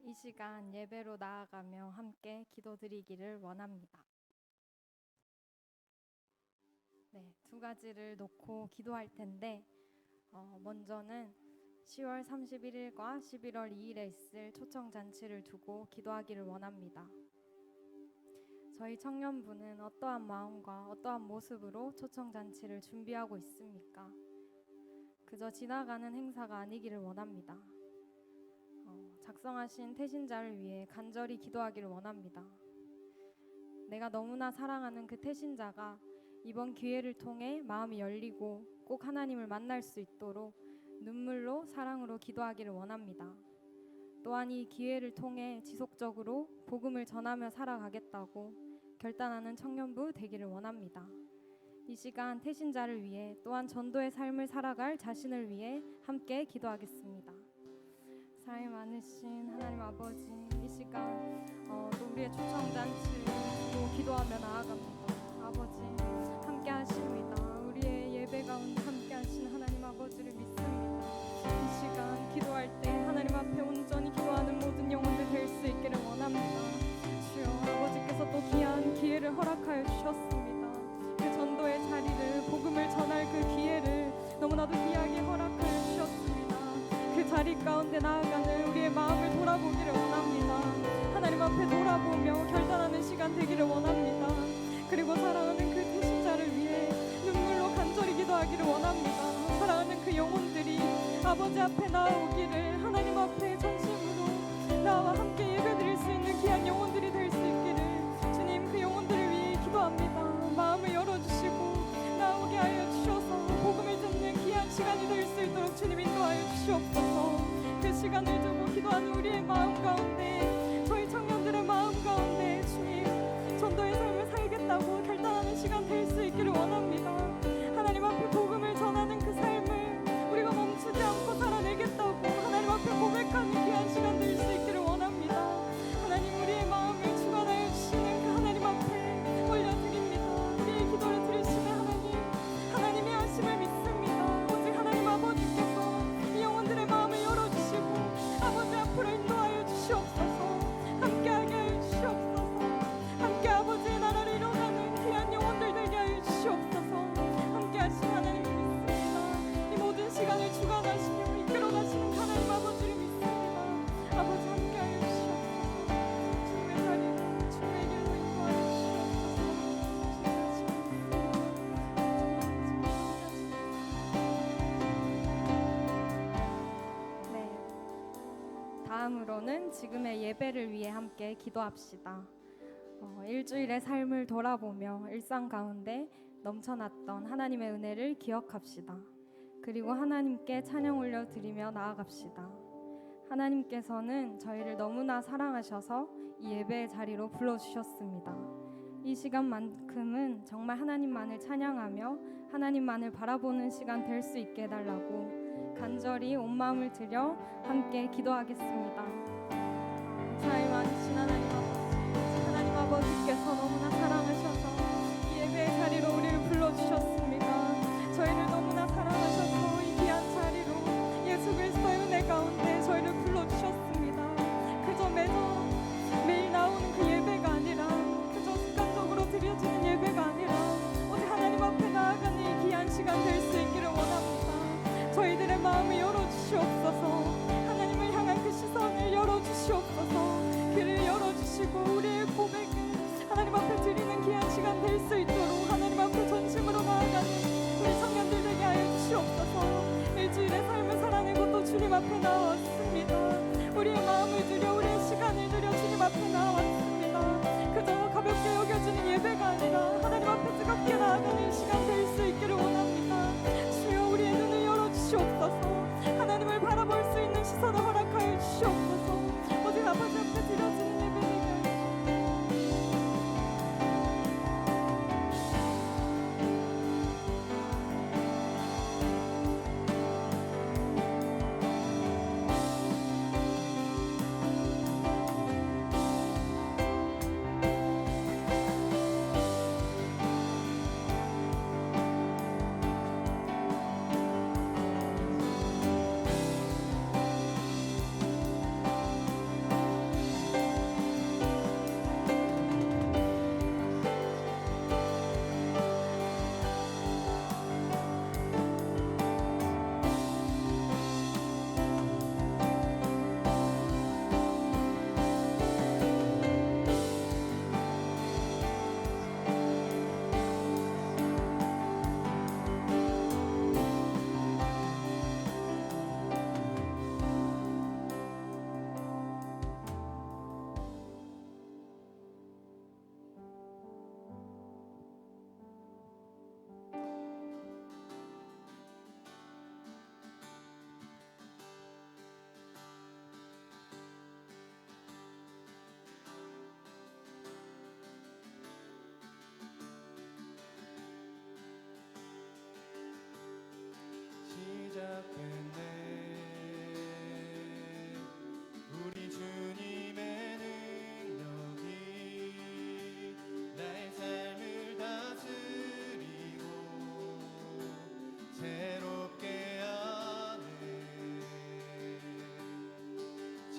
이 시간 예배로 나아가며 함께 기도드리기를 원합니다. 두 가지를 놓고 기도할 텐데 먼저는 10월 31일과 11월 2일에 있을 초청잔치를 두고 기도하기를 원합니다. 저희 청년부는 어떠한 마음과 어떠한 모습으로 초청잔치를 준비하고 있습니까? 그저 지나가는 행사가 아니기를 원합니다. 작성하신 태신자를 위해 간절히 기도하기를 원합니다. 내가 너무나 사랑하는 그 태신자가 이번 기회를 통해 마음이 열리고 꼭 하나님을 만날 수 있도록 눈물로 사랑으로 기도하기를 원합니다. 또한 이 기회를 통해 지속적으로 복음을 전하며 살아가겠다고 결단하는 청년부 되기를 원합니다. 이 시간 태신자를 위해 또한 전도의 삶을 살아갈 자신을 위해 함께 기도하겠습니다. 사랑이 많으신 하나님 아버지, 이 시간 또 우리의 초청잔치를 기도하며 나아갑니다. 아버지 함께 하십니다. 우리의 예배 가운데 함께 하신 하나님 아버지를 믿습니다. 이 시간 기도할 때 하나님 앞에 온전히 기도하는 모든 영혼들 될 수 있기를 원합니다. 주여, 아버지께서 또 귀한 기회를 허락하여 주셨습니다. 그 전도의 자리를, 복음을 전할 그 기회를 너무나도 귀하게 허락하여 주셨습니다. 그 자리 가운데 나아가는 우리의 마음을 돌아보기를 원합니다. 하나님 앞에 돌아보며 결단하는 시간 되기를 원합니다. 그리고 사랑하는 그 태신자를 위해 눈물로 간절히 기도하기를 원합니다. 사랑하는 그 영혼들이 아버지 앞에 나오기를, 하나님 앞에 전심으로 나와 함께 예배드릴 수 있는 귀한 영혼들이 될 수 있기를 주님, 그 영혼들을 위해 기도합니다. 마음을 열어주시고 나오게 하여 주셔서 복음을 듣는 귀한 시간이 될 수 있도록 주님 인도하여 주시옵소서. 그 시간을 두고 기도하는 우리의 마음 가운데, 저희 청년들의 마음 가운데 주님, 전도의 삶을 살겠다고 결단하는 시간 될 수 있기를 원합니다. 하나님 앞에 복음을 전하는 그 삶을 우리가 멈추지 않고 살아내겠다고 하나님 앞에 고백하는 귀한 시간 될 수 있기를 원합니다. 하나님, 우리의 마음을 주관하여 주시는 그 하나님 앞에 올려드립니다. 우리의 기도를 들으시는 하나님, 하나님의 하심을 믿습니다. 오직 하나님 아버지께서 이 영혼들의 마음을 열어주시고 아버지 앞으로 인도하여 주시옵소서. 함께하게 하여 주시옵소서. 함께 아버지의 나라를 이뤄가는 귀한 영혼들 되게 하여 주시옵소서. 함께하신 하나님을 믿습니다. 이 모든 시간을 주관하시며 이끌어가시는 하나님 아버지를 믿습니다. 아버지 함께하여 주시옵소서. 주님의 자리로, 주님의 길로 인도하여 주시옵소서. 다음으로는 지금의 예배를 위해 함께 기도합시다. 일주일의 삶을 돌아보며 일상 가운데 넘쳐났던 하나님의 은혜를 기억합시다. 그리고 하나님께 찬양 올려드리며 나아갑시다. 하나님께서는 저희를 너무나 사랑하셔서 이 예배의 자리로 불러주셨습니다. 이 시간만큼은 정말 하나님만을 찬양하며 하나님만을 바라보는 시간 될 수 있게 해달라고 간절히 온 마음을 들여 함께 기도하겠습니다. 사랑이 많으신 하나님 아버지께서 너무나 사랑하셔서 이 예배의 자리로 우리를 불러주셨습니다. 저희를 너무나 사랑하셔서 이 귀한 자리로 예수 그리스도의 은혜 가운데 저희를 불러주셨습니다. 그저 매일 나오는 그 예배가 아니라, 그저 습관적으로 드려지는 예배가 아니라 오직 하나님 앞에 나아가는 이 귀한 시간 될 수 있기를 원합니다. 저희들의 마음을 열어주시옵소서. 하나님을 향한 그 시선을 열어주시옵소서. 귀를 열어주시고 우리의 고백을 하나님 앞에 드리는 귀한 시간 될 수 있도록 하나님 앞에 전심으로 나아가는 우리 청년들 되게 하여 주시옵소서. 일주일의 삶을 살아내고 또 주님 앞에 나왔습니다. 우리의 마음을 들여, 우리의 시간을 들여 주님 앞에 나왔습니다. 그저 가볍게 여겨지는 예배가 아니라 하나님 앞에 뜨겁게 나아가는 시간 될 수 있기를 원합니다. 주여, 우리의 눈을 열어주시옵소서. 하나님을 바라볼 수 있는 시선을 허락하여 주시옵소서. 오직 아버지 앞에 드려지는 예배를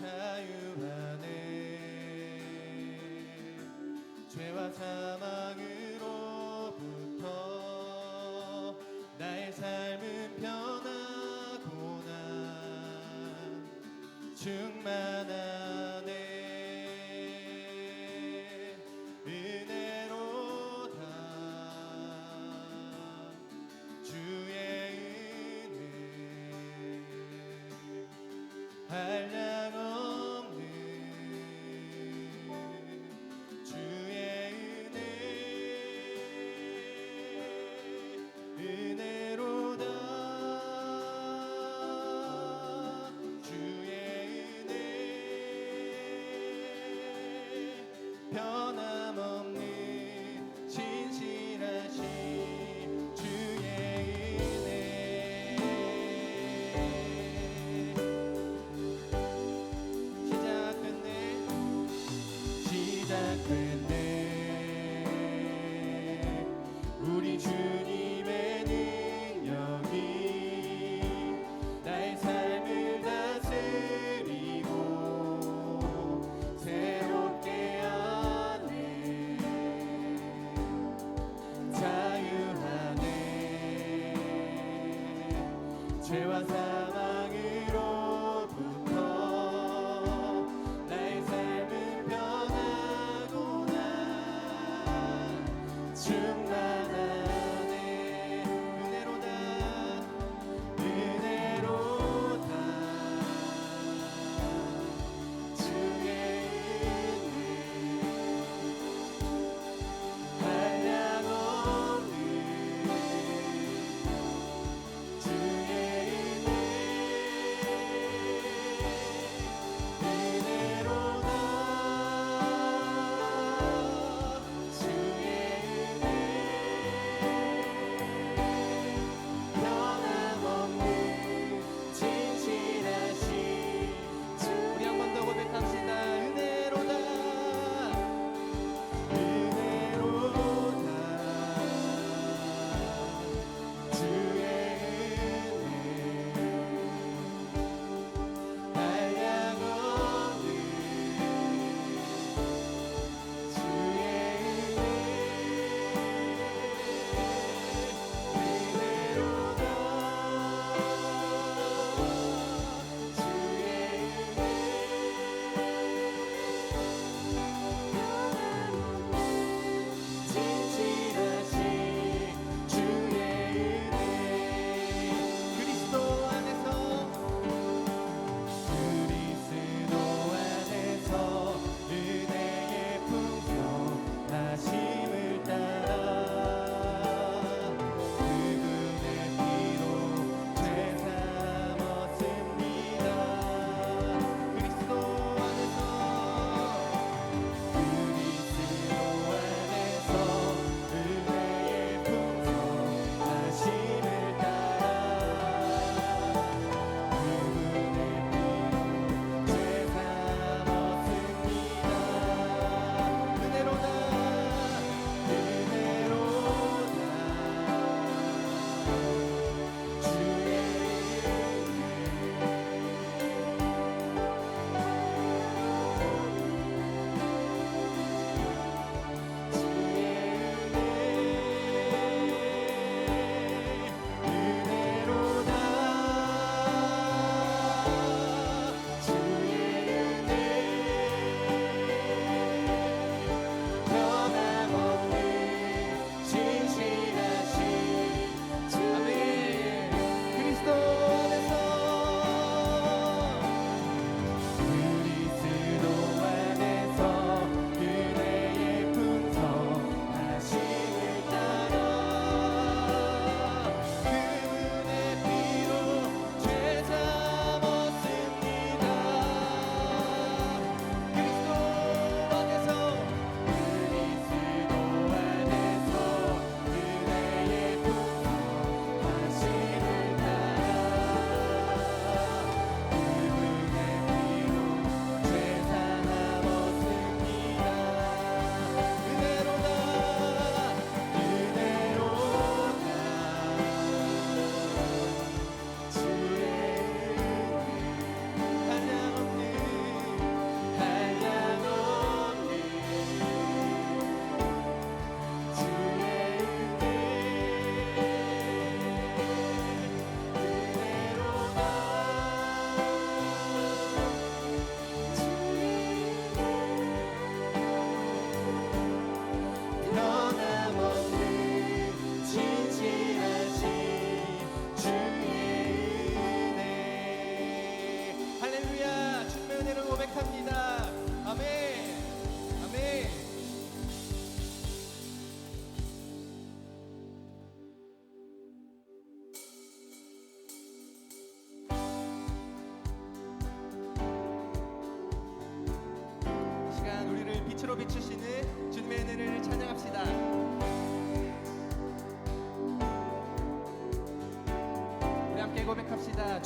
자유하네. 죄와 사망으로부터 나의 삶은 변하고나 충만하네. 은혜로다 주의 은혜 한량없는 주의 은혜 은혜로다 주의 은혜 변함없는 진실하신 주의 은혜 시작됐네 우리 주님의 능력이 나의 삶을 다스리고 새롭게 하네. 자유하네. 죄와 사망으로부터 나의 삶은 변하고나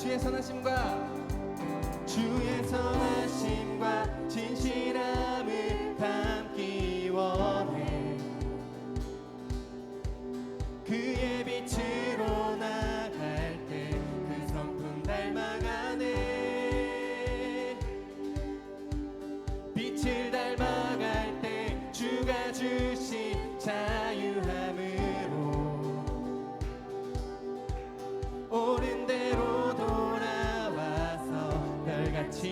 주의 선하심과 진실함을 담기 원해. 그의 빛으로 나갈 때 그 성품 닮아가네. 빛을 닮아갈 때 주가 주신 자유함으로 옳은 대로 돌아와서 별같이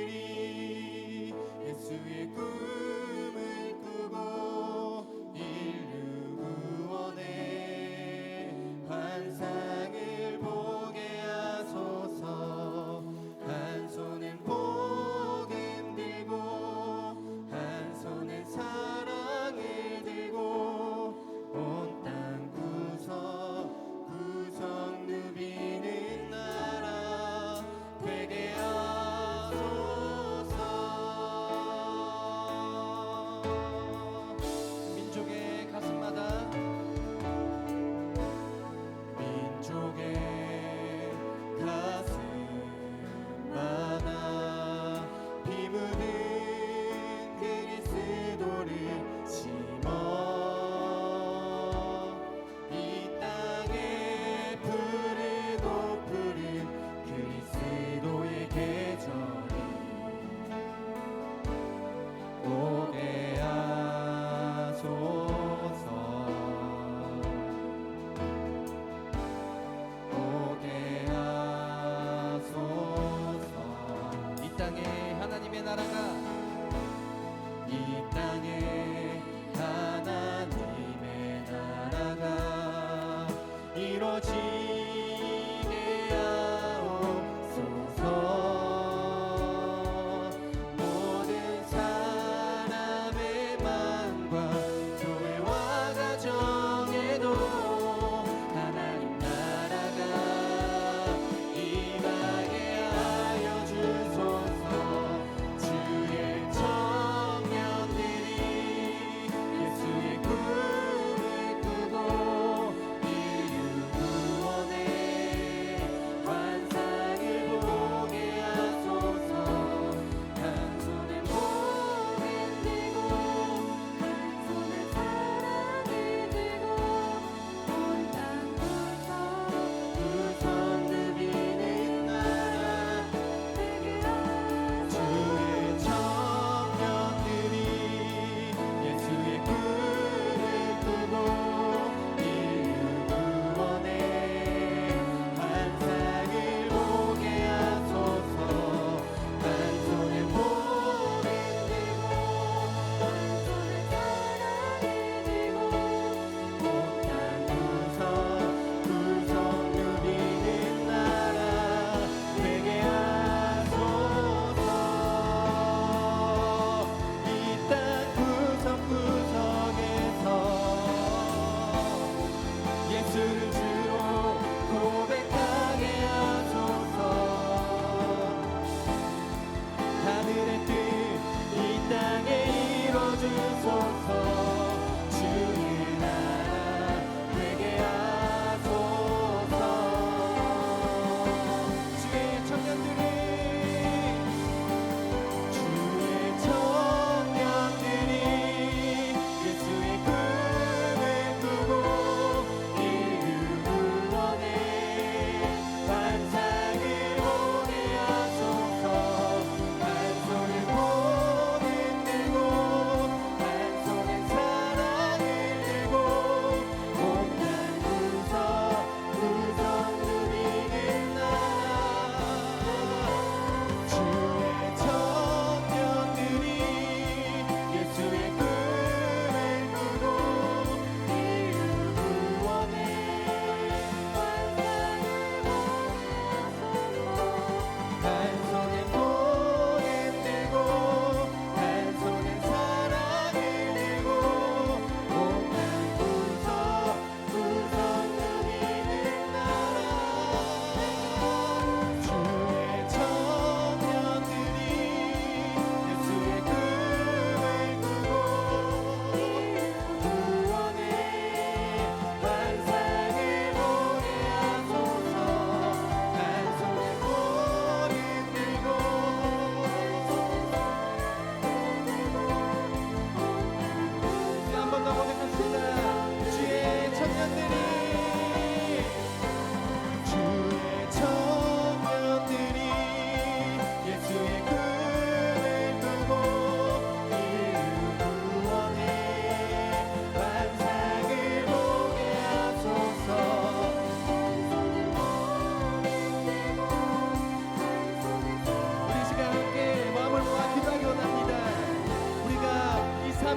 청년들이 예수의 꿈을 꾸고 인류 구원의 환상을 보게 하소서. 한 손엔 복음 들고 한 손엔 사랑을 들고 온 땅 구석 구석 누비는 나라 되게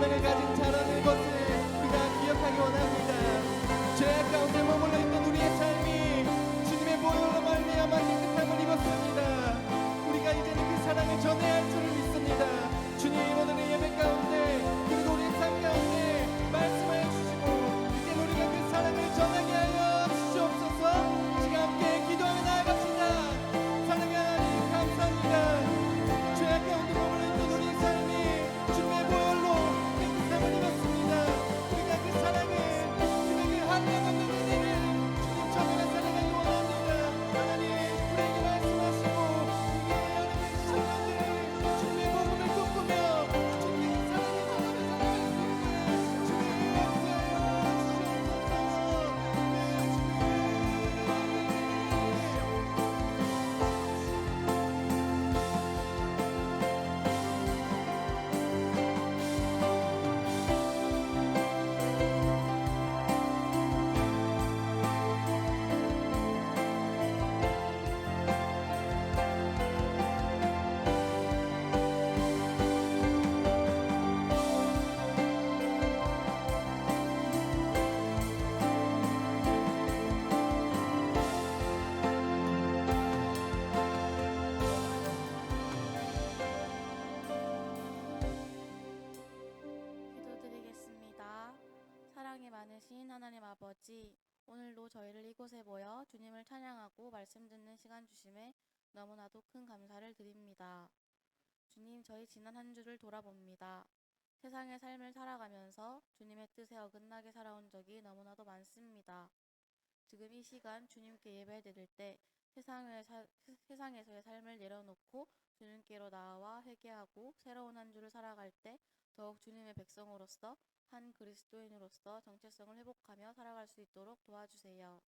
사명을 가진 자라는 것을 우리가 기억하기 원합니다. 죄악 가운데 머물러 있던 우리의 삶이 주님의 보혈로 말미암아 깨끗함을 입었습니다. 우리가 이제는 그 사랑을 전해야 할 줄을 믿습니다. 주님, 오늘의 예배 가운데 그리고 우리의 삶 가운데 말씀하여 주시고 이제 우리가 그 사랑을 전하게 하여 주시옵소서. 시간 함께 기도하며 나아갑시다. 사랑의 하나님 감사합니다. 죄악 가운데 머물러 있던 우리의 삶이 주님의 보혈로 깨끗함을 입었습니다. 우리가 그 사랑을 주님의 그 한량없는 은혜를 주님 전하며 살아가기 원합니다. 하나님 우리에게 말씀하시고 우리의 여름의 시간들 주님의 복음을 꿈꾸며 주님의 사랑을 전하며 살아갈 수 있게 주님 인도하여 기도드리겠습니다. 사랑이 많으신 하나님 아버지, 오늘도 저희를 이곳에 모여 주님을 찬양하고 말씀 듣는 시간 주심에 너무나도 큰 감사를 드립니다. 주님, 저희 지난 한 주를 돌아봅니다. 세상의 삶을 살아가면서 주님의 뜻에 어긋나게 살아온 적이 너무나도 많습니다. 지금 이 시간 주님께 예배드릴 때 세상에서의 삶을 내려놓고 주님께로 나아와 회개하고 새로운 한 주를 살아갈 때 더욱 주님의 백성으로서 한 그리스도인으로서 정체성을 회복하며 살아갈 수 있도록 도와주세요.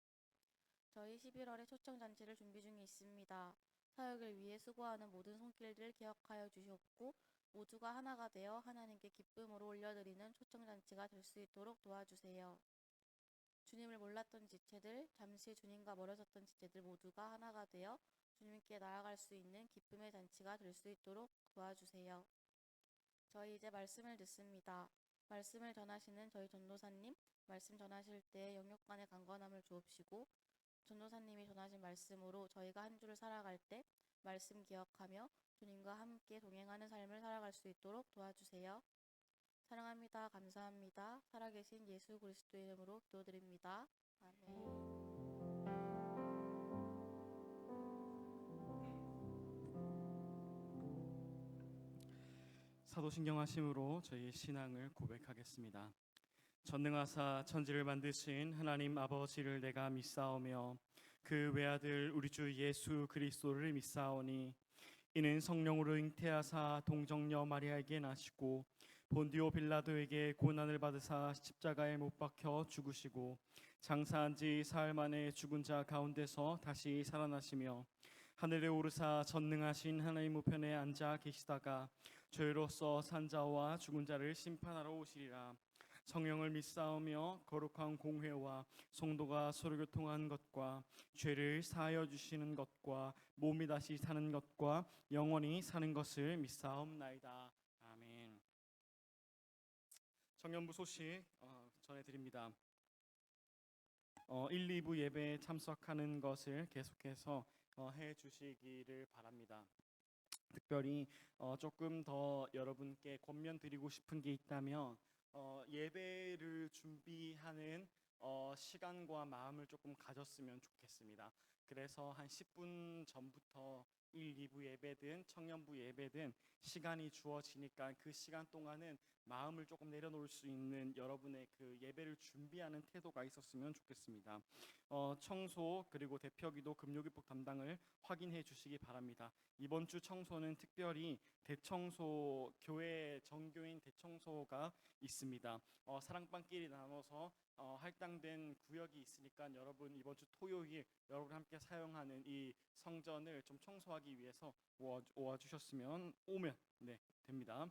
저희 11월에 초청잔치를 준비 중에 있습니다. 사역을 위해 수고하는 모든 손길들 기억하여 주시옵고 모두가 하나가 되어 하나님께 기쁨으로 올려드리는 초청잔치가 될 수 있도록 도와주세요. 주님을 몰랐던 지체들, 잠시 주님과 멀어졌던 지체들 모두가 하나가 되어 주님께 나아갈 수 있는 기쁨의 잔치가 될 수 있도록 도와주세요. 저희 이제 말씀을 듣습니다. 말씀을 전하시는 저희 전도사님, 말씀 전하실 때 영육간의 강건함을 주옵시고 전도사님이 전하신 말씀으로 저희가 한 주를 살아갈 때 말씀 기억하며 주님과 함께 동행하는 삶을 살아갈 수 있도록 도와주세요. 사랑합니다. 감사합니다. 살아계신 예수 그리스도 이름으로 기도드립니다. 아멘. 사도신경하심으로 저희의 신앙을 고백하겠습니다. 전능하사 천지를 만드신 하나님 아버지를 내가 믿사오며 그 외아들 우리 주 예수 그리스도를 믿사오니 이는 성령으로 잉태하사 동정녀 마리아에게 나시고 본디오 빌라도에게 고난을 받으사 십자가에 못 박혀 죽으시고 장사한 지 사흘 만에 죽은 자 가운데서 다시 살아나시며 하늘에 오르사 전능하신 하나님 우편에 앉아 계시다가 저희로서 산자와 죽은 자를 심판하러 오시리라. 성령을 믿사오며 거룩한 공회와 성도가 서로 교통한 것과 죄를 사하여 주시는 것과 몸이 다시 사는 것과 영원히 사는 것을 믿사옵나이다. 아멘. 청년부 소식 전해드립니다. 1, 2부 예배에 참석하는 것을 계속해서 해주시기를 바랍니다. 특별히 조금 더 여러분께 권면드리고 싶은 게 있다면 예배를 준비하는 시간과 마음을 조금 가졌으면 좋겠습니다. 그래서 한 10분 전부터 1, 2부 예배든 청년부 예배든 시간이 주어지니까 그 시간 동안은 마음을 조금 내려놓을 수 있는 여러분의 그 예배를 준비하는 태도가 있었으면 좋겠습니다. 청소 그리고 대표기도 금요기복 담당을 확인해 주시기 바랍니다. 이번 주 청소는 특별히 대청소, 교회 정교인 대청소가 있습니다. 사랑방끼리 나눠서 할당된 구역이 있으니까 여러분 이번 주 토요일 여러분 함께 사용하는 이 성전을 좀 청소하기 위해서 오와 주셨으면 오면 네 됩니다.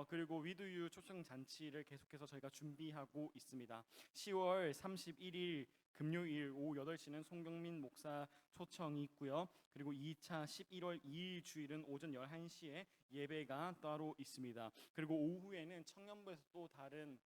그리고 위드유 초청 잔치를 계속해서 저희가 준비하고 있습니다. 10월 31일 금요일 오후 8시는 송경민 목사 초청이 있고요. 그리고 2차 11월 2일 주일은 오전 11시에 예배가 따로 있습니다. 그리고 오후에는 청년부에서 또 다른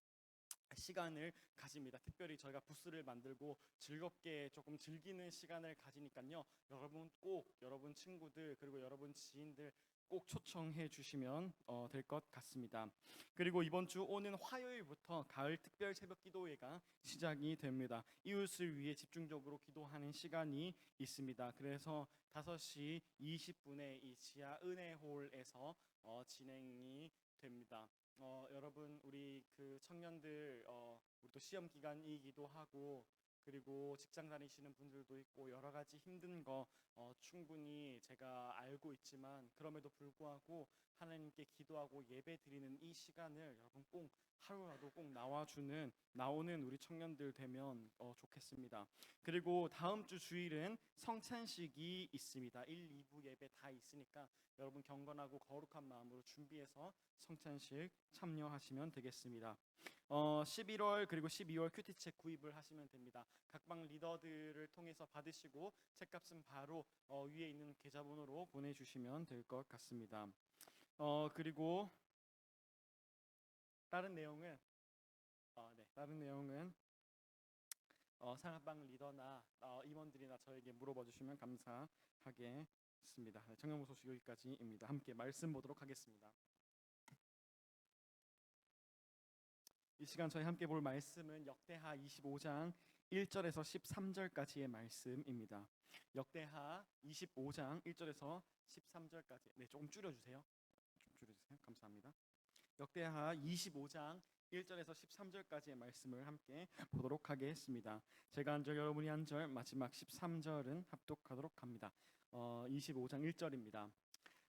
시간을 가집니다. 특별히 저희가 부스를 만들고 즐겁게 조금 즐기는 시간을 가지니까요. 여러분 꼭 여러분 친구들 그리고 여러분 지인들 꼭 초청해 주시면 될 것 같습니다. 그리고 이번 주 오는 화요일부터 가을 특별 새벽 기도회가 시작이 됩니다. 이웃을 위해 집중적으로 기도하는 시간이 있습니다. 그래서 5시 20분에 이 지하 은혜홀에서 진행이 됩니다. 여러분 우리 그 청년들 우리 또 시험 기간이기도 하고 그리고 직장 다니시는 분들도 있고 여러 가지 힘든 거 충분히 제가 알고 있지만 그럼에도 불구하고 하나님께 기도하고 예배 드리는 이 시간을 여러분 꼭 하루라도 꼭 나오는 우리 청년들 되면 좋겠습니다. 그리고 다음 주 주일은 성찬식이 있습니다. 1, 2부 예배 다 있으니까 여러분 경건하고 거룩한 마음으로 준비해서 성찬식 참여하시면 되겠습니다. 11월 그리고 12월 큐티책 구입을 하시면 됩니다. 각방 리더들을 통해서 받으시고 책값은 바로 위에 있는 계좌번호로 보내주시면 될 것 같습니다. 그리고 다른 내용은 상하방 리더나 임원들이나 저에게 물어봐 주시면 감사하겠습니다. 청년부 소식 여기까지입니다. 함께 말씀 보도록 하겠습니다. 이 시간 저희 함께 볼 말씀은 역대하 25장 1절에서 13절까지의 말씀입니다. 역대하 25장 1절에서 13절까지. 네, 조금 줄여주세요. 감사합니다. 역대하 25장 1절에서 13절까지의 말씀을 함께 보도록 하겠습니다. 제가 한 절, 여러분이 한 절, 마지막 13절은 합독하도록 합니다. 25장 1절입니다.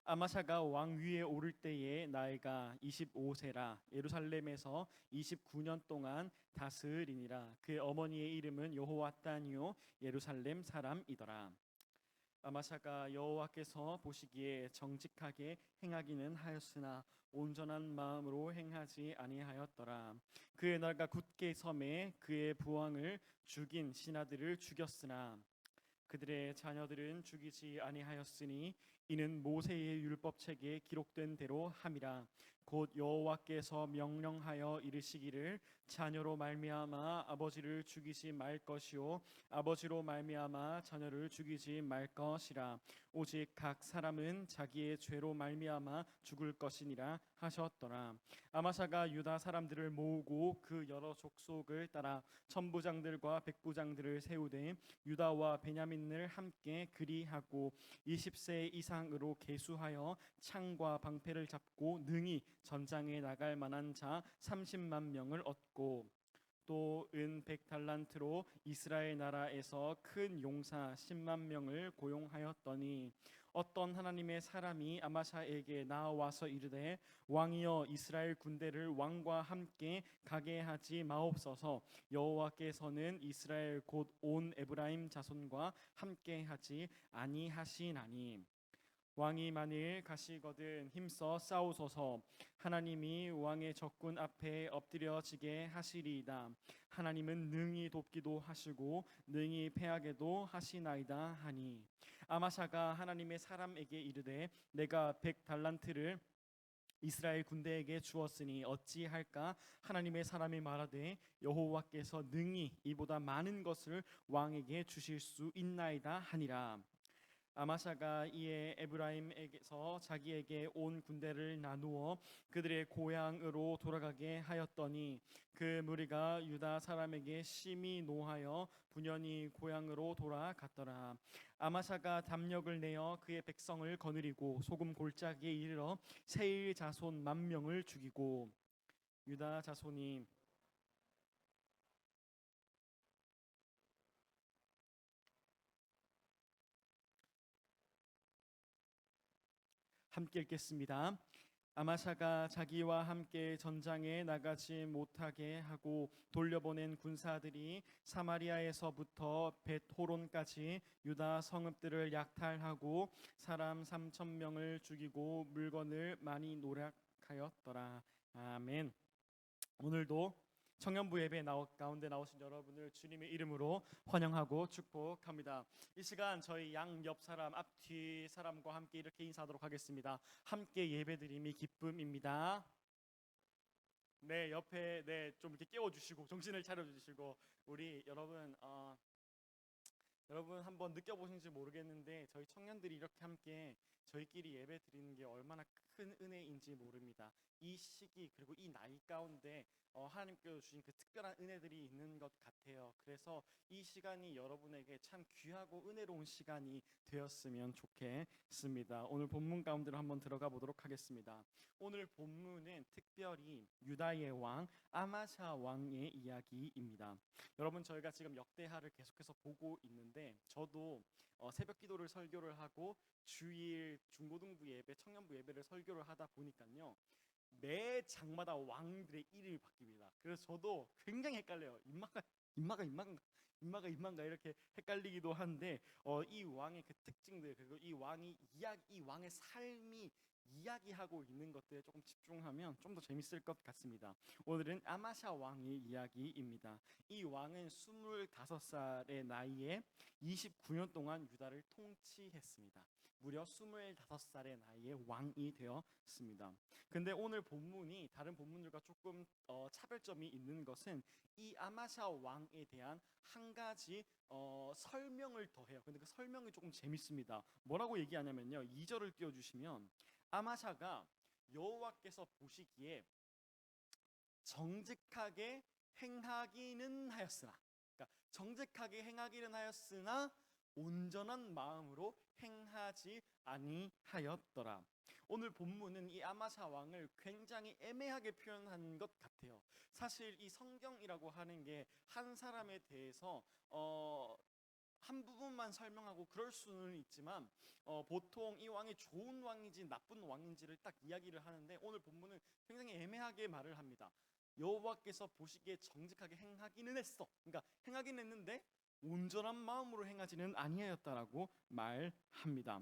아마샤가 왕 위에 오를 때에 나이가 25세라 예루살렘에서 29년 동안 다스리니라. 그 어머니의 이름은 여호와따니요 예루살렘 사람이더라. 아마샤가 여호와께서 보시기에 정직하게 행하기는 하였으나 온전한 마음으로 행하지 아니하였더라. 그의 날과 굳게 섬에 그의 부왕을 죽인 신하들을 죽였으나 그들의 자녀들은 죽이지 아니하였으니 이는 모세의 율법책에 기록된 대로 함이라. 곧 여호와께서 명령하여 이르시기를 자녀로 말미암아 아버지를 죽이지 말 것이요 아버지로 말미암아 자녀를 죽이지 말 것이라. 오직 각 사람은 자기의 죄로 말미암아 죽을 것이니라 하셨더라. 아마샤가 유다 사람들을 모으고 그 여러 족속을 따라 천부장들과 백부장들을 세우되 유다와 베냐민을 함께 그리하고 20세 이상으로 계수하여 창과 방패를 잡고 능히 전장에 나갈 만한 자 30만 명을 얻고 또 은 100달란트로 이스라엘 나라에서 큰 용사 10만 명을 고용하였더니 어떤 하나님의 사람이 아마샤에게 나와서 이르되 왕이여 이스라엘 군대를 왕과 함께 가게 하지 마옵소서. 여호와께서는 이스라엘 곧 온 에브라임 자손과 함께 하지 아니하시나니 왕이 만일 가시거든 힘써 싸우소서. 하나님이 왕의 적군 앞에 엎드려지게 하시리이다. 하나님은 능히 돕기도 하시고 능히 패하게도 하시나이다 하니 아마샤가 하나님의 사람에게 이르되 내가 100달란트를 이스라엘 군대에게 주었으니 어찌할까? 하나님의 사람이 말하되 여호와께서 능히 이보다 많은 것을 왕에게 주실 수 있나이다 하니라. 아마샤가 이에 에브라임에게서 자기에게 온 군대를 나누어 그들의 고향으로 돌아가게 하였더니 그 무리가 유다 사람에게 심히 노하여 분연히 고향으로 돌아갔더라. 아마샤가 담력을 내어 그의 백성을 거느리고 소금 골짜기에 이르러 세일 자손 10,000명을 죽이고 유다 자손이 함께 읽겠습니다. 아마샤가 자기와 함께 전장에 나가지 못하게 하고 돌려보낸 군사들이 사마리아에서부터 벳호론까지 유다 성읍들을 약탈하고 사람 3,000명을 죽이고 물건을 많이 노략하였더라. 아멘. 오늘도 청년부 예배 가운데 나오신 여러분을 주님의 이름으로 환영하고 축복합니다. 이 시간 저희 양옆 사람, 앞뒤 사람과 함께 이렇게 인사하도록 하겠습니다. 함께 예배드림이 기쁨입니다. 네, 옆에 좀 이렇게 깨워주시고 정신을 차려주시고 우리 여러분 한번 느껴보신지 모르겠는데 저희 청년들이 이렇게 함께 저희끼리 예배 드리는 게 얼마나 큰 은혜인지 모릅니다. 이 시기 그리고 이 나이 가운데 하나님께서 주신 그 특별한 은혜들이 있는 것 같아요. 그래서 이 시간이 여러분에게 참 귀하고 은혜로운 시간이 되었으면 좋겠습니다. 오늘 본문 가운데로 한번 들어가 보도록 하겠습니다. 오늘 본문은 특별히 유다의 왕 아마샤 왕의 이야기입니다. 여러분 저희가 지금 역대하를 계속해서 보고 있는데 저도 새벽 기도를 설교를 하고 주일 중고등부 예배, 청년부 예배를 설교를 하다 보니까요. 매 장마다 왕들의 이름이 바뀝니다. 그래서 저도 굉장히 헷갈려요. 임마가 이렇게 헷갈리기도 한데 이 왕의 그 특징들 그리고 이 왕의 삶이 이야기하고 있는 것들에 조금 집중하면 좀 더 재밌을 것 같습니다. 오늘은 아마샤 왕의 이야기입니다. 이 왕은 25살의 나이에 29년 동안 유다를 통치했습니다. 무려 25살의 나이에 왕이 되었습니다. 근데 오늘 본문이 다른 본문들과 조금 차별점이 있는 것은 이 아마샤 왕에 대한 한 가지 설명을 더해요. 근데 그 설명이 조금 재밌습니다. 뭐라고 얘기하냐면요. 2절을 띄워주시면 아마샤가 여호와께서 보시기에 정직하게 행하기는 하였으나, 그러니까 정직하게 행하기는 하였으나 온전한 마음으로 행하지 아니하였더라. 오늘 본문은 이 아마샤 왕을 굉장히 애매하게 표현한 것 같아요. 사실 이 성경이라고 하는 게 한 사람에 대해서 한 부분만 설명하고 그럴 수는 있지만 보통 이 왕이 좋은 왕인지 나쁜 왕인지를 딱 이야기를 하는데 오늘 본문은 굉장히 애매하게 말을 합니다. 여호와께서 보시기에 정직하게 행하기는 했어. 그러니까 행하긴 했는데 온전한 마음으로 행하지는 아니하였다라고 말합니다.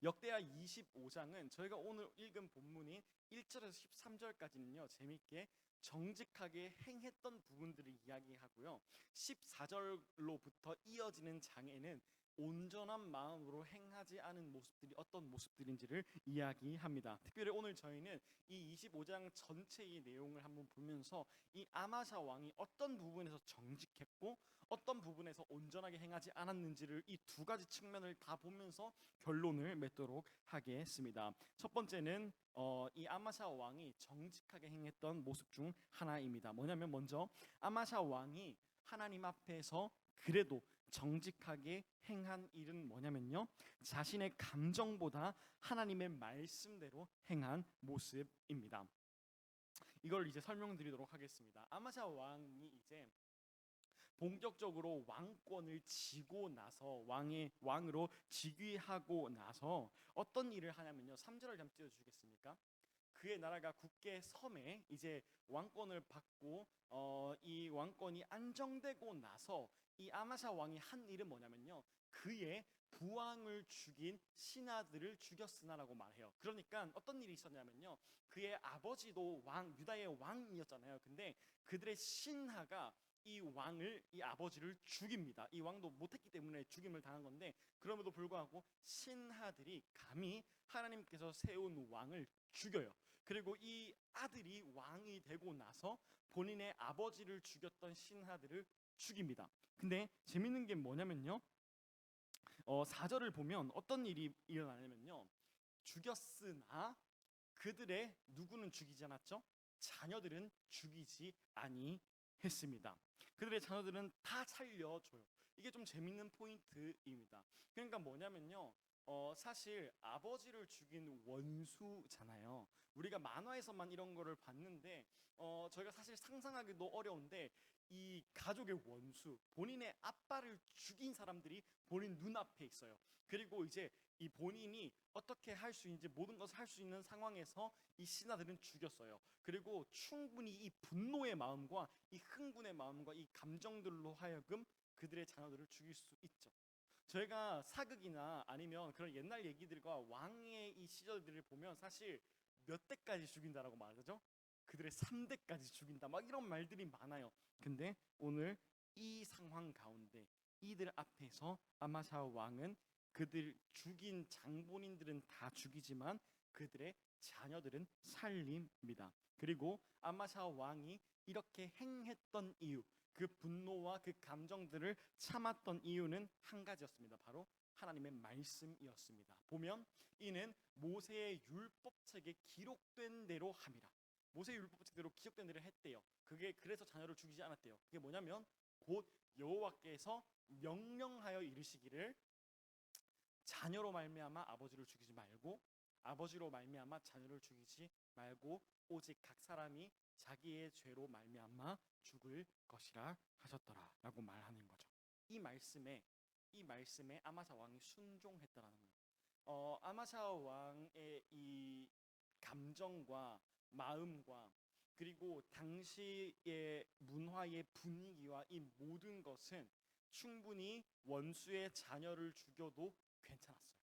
역대하 25장은 저희가 오늘 읽은 본문인 1절에서 13절까지는요 재밌게 정직하게 행했던 부분들을 이야기하고요 14절로부터 이어지는 장에는 온전한 마음으로 행하지 않은 모습들이 어떤 모습들인지를 이야기합니다. 특별히 오늘 저희는 이 25장 전체의 내용을 한번 보면서 이 아마샤 왕이 어떤 부분에서 정직했고 어떤 부분에서 온전하게 행하지 않았는지를 이 두 가지 측면을 다 보면서 결론을 맺도록 하겠습니다. 첫 번째는 이 아마샤 왕이 정직하게 행했던 모습 중 하나입니다. 뭐냐면 먼저 아마샤 왕이 하나님 앞에서 그래도 정직하게 행한 일은 뭐냐면요 자신의 감정보다 하나님의 말씀대로 행한 모습입니다. 이걸 이제 설명드리도록 하겠습니다. 아마샤 왕이 이제 본격적으로 왕권을 쥐고 나서 왕으로 즉위하고 나서 어떤 일을 하냐면요 3절을 잠깐 띄워주시겠습니까? 그의 나라가 굳게 섬에 이제 왕권을 받고 이 왕권이 안정되고 나서 이 아마샤 왕이 한 일은 뭐냐면요 그의 부왕을 죽인 신하들을 죽였으나라고 말해요. 그러니까 어떤 일이 있었냐면요 그의 아버지도 유다의 왕이었잖아요. 근데 그들의 신하가 이 아버지를 죽입니다. 이 왕도 못했기 때문에 죽임을 당한 건데 그럼에도 불구하고 신하들이 감히 하나님께서 세운 왕을 죽여요. 그리고 이 아들이 왕이 되고 나서 본인의 아버지를 죽였던 신하들을 죽입니다. 근데 재밌는 게 뭐냐면요 4절을 보면 어떤 일이 일어나냐면요 죽였으나 그들의 누구는 죽이지 않았죠? 자녀들은 죽이지 아니했습니다. 그들의 자녀들은 다 살려줘요. 이게 좀 재밌는 포인트입니다. 그러니까 뭐냐면요 사실 아버지를 죽인 원수잖아요. 우리가 만화에서만 이런 거를 봤는데 저희가 사실 상상하기도 어려운데 이 가족의 원수, 본인의 아빠를 죽인 사람들이 본인 눈앞에 있어요. 그리고 이제 이 본인이 어떻게 할 수 있는지 모든 것을 할 수 있는 상황에서 이 신하들은 죽였어요. 그리고 충분히 이 분노의 마음과 이 흥분의 마음과 이 감정들로 하여금 그들의 자녀들을 죽일 수 있죠. 저희가 사극이나 아니면 그런 옛날 얘기들과 왕의 이 시절들을 보면 사실 몇 대까지 죽인다라고 말하죠. 그들의 3대까지 죽인다 막 이런 말들이 많아요. 근데 오늘 이 상황 가운데 이들 앞에서 아마샤 왕은 그들 죽인 장본인들은 다 죽이지만 그들의 자녀들은 살립니다. 그리고 아마샤 왕이 이렇게 행했던 이유, 그 분노와 그 감정들을 참았던 이유는 한 가지였습니다. 바로 하나님의 말씀이었습니다. 보면 이는 모세의 율법책에 기록된 대로 함이라. 모세의 율법책대로 기록된 대로 했대요. 그게 그래서 자녀를 죽이지 않았대요. 그게 뭐냐면 곧 여호와께서 명령하여 이르시기를 자녀로 말미암아 아버지를 죽이지 말고 아버지로 말미암아 자녀를 죽이지 말고 오직 각 사람이 자기의 죄로 말미암아 죽을 것이라 하셨더라라고 말하는 거죠. 이 말씀에 아마샤 왕이 순종했다라는 거예요. 아마샤 왕의 이 감정과 마음과 그리고 당시의 문화의 분위기와 이 모든 것은 충분히 원수의 자녀를 죽여도 괜찮았어요.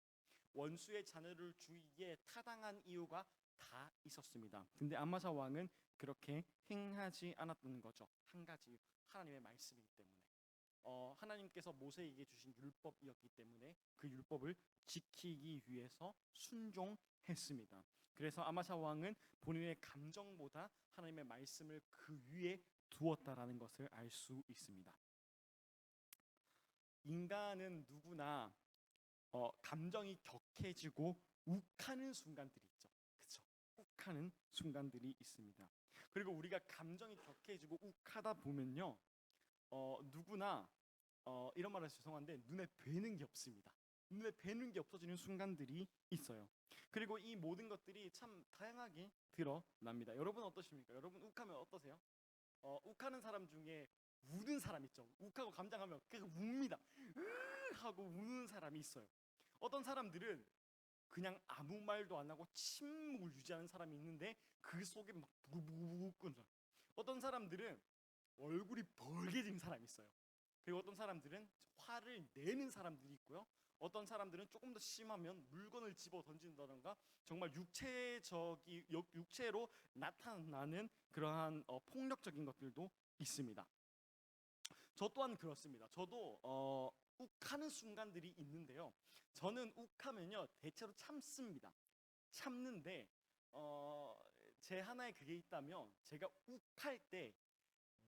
원수의 자녀를 죽이기에 타당한 이유가 다 있었습니다. 근데 아마샤 왕은 그렇게 행하지 않았던 거죠. 한 가지, 하나님의 말씀이기 때문에. 하나님께서 모세에게 주신 율법이었기 때문에 그 율법을 지키기 위해서 순종했습니다. 그래서 아마샤 왕은 본인의 감정보다 하나님의 말씀을 그 위에 두었다라는 것을 알 수 있습니다. 인간은 누구나 감정이 격해지고 욱하는 순간들이 있죠. 그렇죠? 욱하는 순간들이 있습니다. 그리고 우리가 감정이 격해지고 욱하다 보면요, 누구나 이런 말해서 죄송한데 눈에 뵈는 게 없습니다. 눈에 뵈는 게 없어지는 순간들이 있어요. 그리고 이 모든 것들이 참 다양하게 드러납니다. 여러분 어떠십니까? 여러분 욱하면 어떠세요? 욱하는 사람 중에 우는 사람 있죠. 욱하고 감정하면 계속 웁니다. 하고 우는 사람이 있어요. 어떤 사람들은 그냥 아무 말도 안 하고 침묵을 유지하는 사람이 있는데 그 속에 막 부부부부 끓는. 어떤 사람들은 얼굴이 벌게진 사람이 있어요. 그리고 어떤 사람들은 화를 내는 사람들이 있고요. 어떤 사람들은 조금 더 심하면 물건을 집어 던진다던가 정말 육체로 나타나는 그러한 폭력적인 것들도 있습니다. 저 또한 그렇습니다. 저도 욱하는 순간들이 있는데요. 저는 욱하면요 대체로 참습니다. 참는데 제 하나의 그게 있다면 제가 욱할 때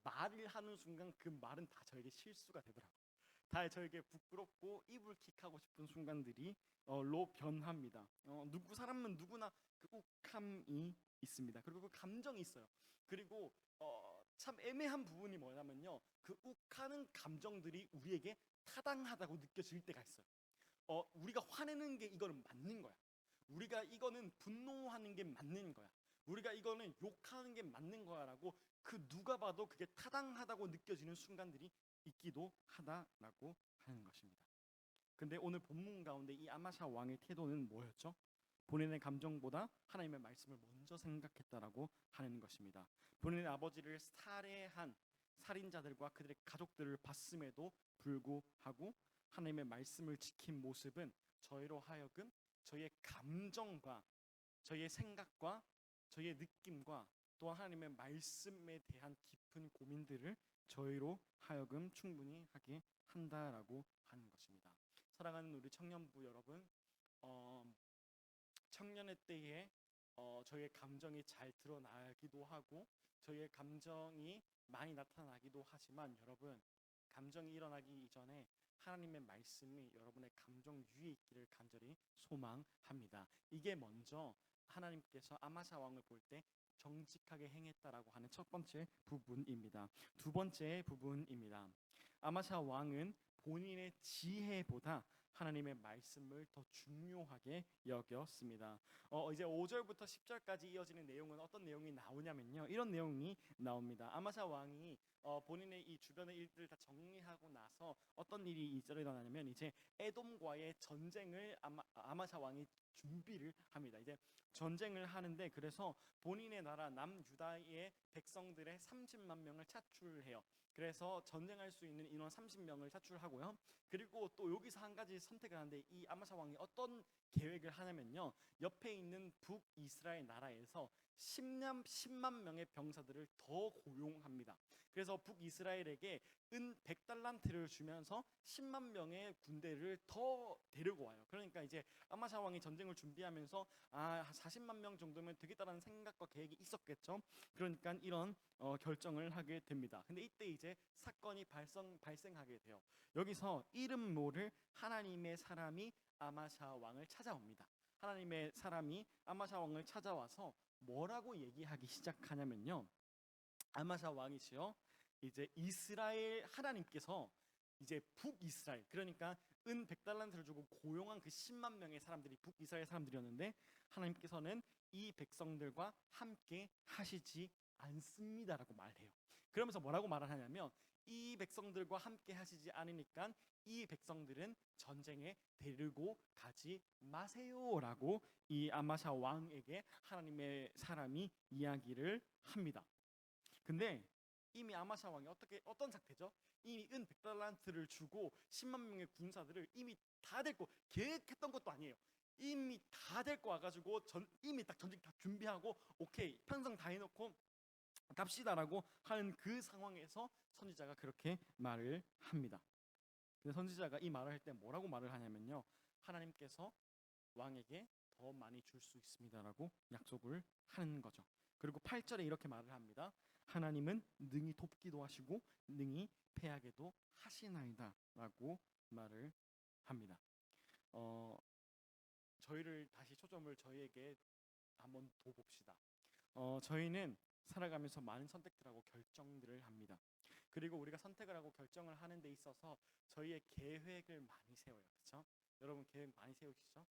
말을 하는 순간 그 말은 다 저에게 실수가 되더라고요. 다 저에게 부끄럽고 이불킥하고 싶은 순간들이 로 변합니다. 사람은 누구나 그 욱함이 있습니다. 그리고 그 감정이 있어요. 그리고 참 애매한 부분이 뭐냐면요, 그 욱하는 감정들이 우리에게 타당하다고 느껴질 때가 있어요. 우리가 화내는 게 이거는 맞는 거야. 우리가 이거는 분노하는 게 맞는 거야. 우리가 이거는 욕하는 게 맞는 거야라고 그 누가 봐도 그게 타당하다고 느껴지는 순간들이 있기도 하다라고 하는 것입니다. 근데 오늘 본문 가운데 이 아마샤 왕의 태도는 뭐였죠? 본인의 감정보다 하나님의 말씀을 먼저 생각했다라고 하는 것입니다. 본인의 아버지를 살해한 살인자들과 그들의 가족들을 봤음에도 불구하고 하나님의 말씀을 지킨 모습은 저희로 하여금 저희의 감정과 저희의 생각과 저희의 느낌과 또 하나님의 말씀에 대한 깊은 고민들을 저희로 하여금 충분히 하게 한다라고 하는 것입니다. 사랑하는 우리 청년부 여러분, 청년의 때에 저희의 감정이 잘 드러나기도 하고 저희의 감정이 많이 나타나기도 하지만 여러분, 감정이 일어나기 이전에 하나님의 말씀이 여러분의 감정 위에 있기를 간절히 소망합니다. 이게 먼저 하나님께서 아마샤 왕을 볼 때 정직하게 행했다라고 하는 첫 번째 부분입니다. 두 번째 부분입니다. 아마샤 왕은 본인의 지혜보다 하나님의 말씀을 더 중요하게 여겼습니다. 이제 5절부터 10절까지 이어지는 내용은 어떤 내용이 나오냐면요, 이런 내용이 나옵니다. 아마샤 왕이 본인의 이 주변의 일들을 다 정리하고 나서 어떤 일이 일어나냐면, 이제 에돔과의 전쟁을 아마샤 왕이 준비를 합니다. 이제 전쟁을 하는데, 그래서 본인의 나라 남유다의 백성들의 30만 명을 차출해요. 그래서 전쟁할 수 있는 인원 30명을 차출하고요. 그리고 또 여기서 한 가지 선택을 하는데, 이 아마샤 왕이 어떤 계획을 하냐면요, 옆에 있는 북이스라엘 나라에서 10만 명의 병사들을 더 고용합니다. 그래서 북이스라엘에게 은 100달란트를 주면서 10만 명의 군대를 더 데리고 와요. 그러니까 이제 아마샤 왕이 전쟁을 준비하면서 40만 명 정도면 되겠다라는 생각과 계획이 있었겠죠. 그러니까 이런 결정을 하게 됩니다. 근데 이때 이제 사건이 발생하게 돼요. 여기서 이름 모를 하나님의 사람이 아마샤 왕을 찾아옵니다. 하나님의 사람이 아마샤 왕을 찾아와서 뭐라고 얘기하기 시작하냐면요, 아마샤 왕이시여, 이제 이스라엘 하나님께서 이제 북이스라엘, 그러니까 은 100달란트를 주고 고용한 그 10만 명의 사람들이 북이스라엘 사람들이었는데, 하나님께서는 이 백성들과 함께 하시지 않습니다라고 말해요. 그러면서 뭐라고 말을 하냐면, 이 백성들과 함께 하시지 않으니까 이 백성들은 전쟁에 데리고 가지 마세요라고 이 아마샤 왕에게 하나님의 사람이 이야기를 합니다. 근데 이미 아마샤 왕이 어떤 상태죠? 이미 은 100달란트를 주고 10만 명의 군사들을 이미 다 데리고, 계획했던 것도 아니에요. 이미 다 데리고 와가지고 이미 딱 전쟁 다 준비하고 오케이 편성 다 해놓고 갑시다라고 하는 그 상황에서 선지자가 그렇게 말을 합니다. 근데 선지자가 이 말을 할 때 뭐라고 말을 하냐면요, 하나님께서 왕에게 더 많이 줄 수 있습니다라고 약속을 하는 거죠. 그리고 8절에 이렇게 말을 합니다. 하나님은 능히 돕기도 하시고 능히 패하게도 하시나이다라고 말을 합니다. 저희를 다시 초점을 저희에게 한번 둬봅시다. 저희는 살아가면서 많은 선택들하고 결정들을 합니다. 그리고 우리가 선택을 하고 결정을 하는 데 있어서 저희의 계획을 많이 세워요. 그렇죠? 여러분 계획 많이 세우시죠?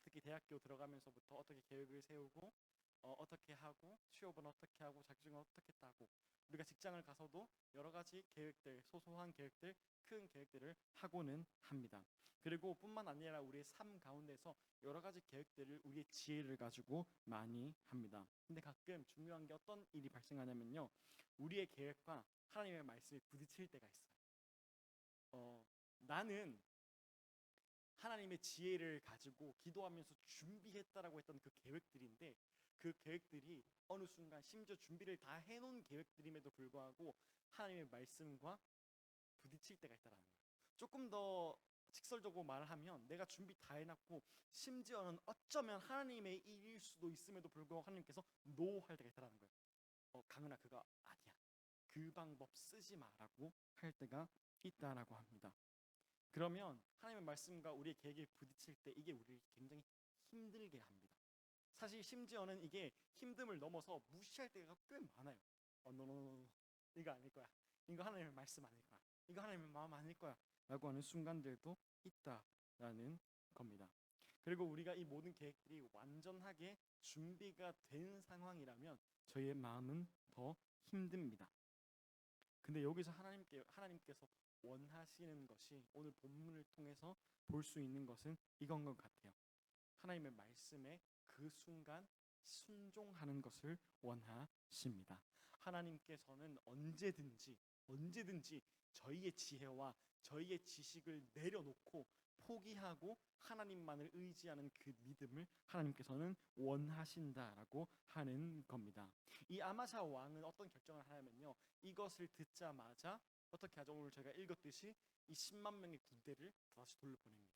특히 대학교 들어가면서부터 어떻게 계획을 세우고 어떻게 하고 취업은 어떻게 하고 자격증은 어떻게 따고, 우리가 직장을 가서도 여러 가지 계획들, 소소한 계획들, 큰 계획들을 하고는 합니다. 그리고 뿐만 아니라 우리의 삶 가운데서 여러 가지 계획들을 우리의 지혜를 가지고 많이 합니다. 근데 가끔 중요한 게 어떤 일이 발생하냐면요, 우리의 계획과 하나님의 말씀이 부딪힐 때가 있어요. 나는 하나님의 지혜를 가지고 기도하면서 준비했다라고 했던 그 계획들인데, 그 계획들이 어느 순간 심지어 준비를 다 해놓은 계획들임에도 불구하고 하나님의 말씀과 부딪힐 때가 있다라는 거예요. 조금 더 직설적으로 말하면, 내가 준비 다 해놨고 심지어는 어쩌면 하나님의 일일 수도 있음에도 불구하고 하나님께서 노 할 때가 있다라는 거예요. 강은아 그거 아니야, 그 방법 쓰지 마라고 할 때가 있다라고 합니다. 그러면 하나님의 말씀과 우리의 계획이 부딪힐 때 이게 우리를 굉장히 힘들게 합니다. 사실 심지어는 이게 힘듦을 넘어서 무시할 때가 꽤 많아요. 노 이거 아닐 거야, 이거 하나님의 말씀 아닐 거야, 이거 하나님의 마음 아닐 거야 라고 하는 순간들도 있다라는 겁니다. 그리고 우리가 이 모든 계획들이 완전하게 준비가 된 상황이라면 저희의 마음은 더 힘듭니다. 근데 여기서 하나님께서 원하시는 것이, 오늘 본문을 통해서 볼 수 있는 것은 이건 것 같아요. 하나님의 말씀에 그 순간 순종하는 것을 원하십니다. 하나님께서는 언제든지 저희의 지혜와 저희의 지식을 내려놓고 포기하고 하나님만을 의지하는 그 믿음을 하나님께서는 원하신다라고 하는 겁니다. 이 아마샤 왕은 어떤 결정을 하냐면요, 이것을 듣자마자 어떻게 하죠? 오늘 저희가 읽었듯이 이 10만 명의 군대를 다시 돌려보냅니다.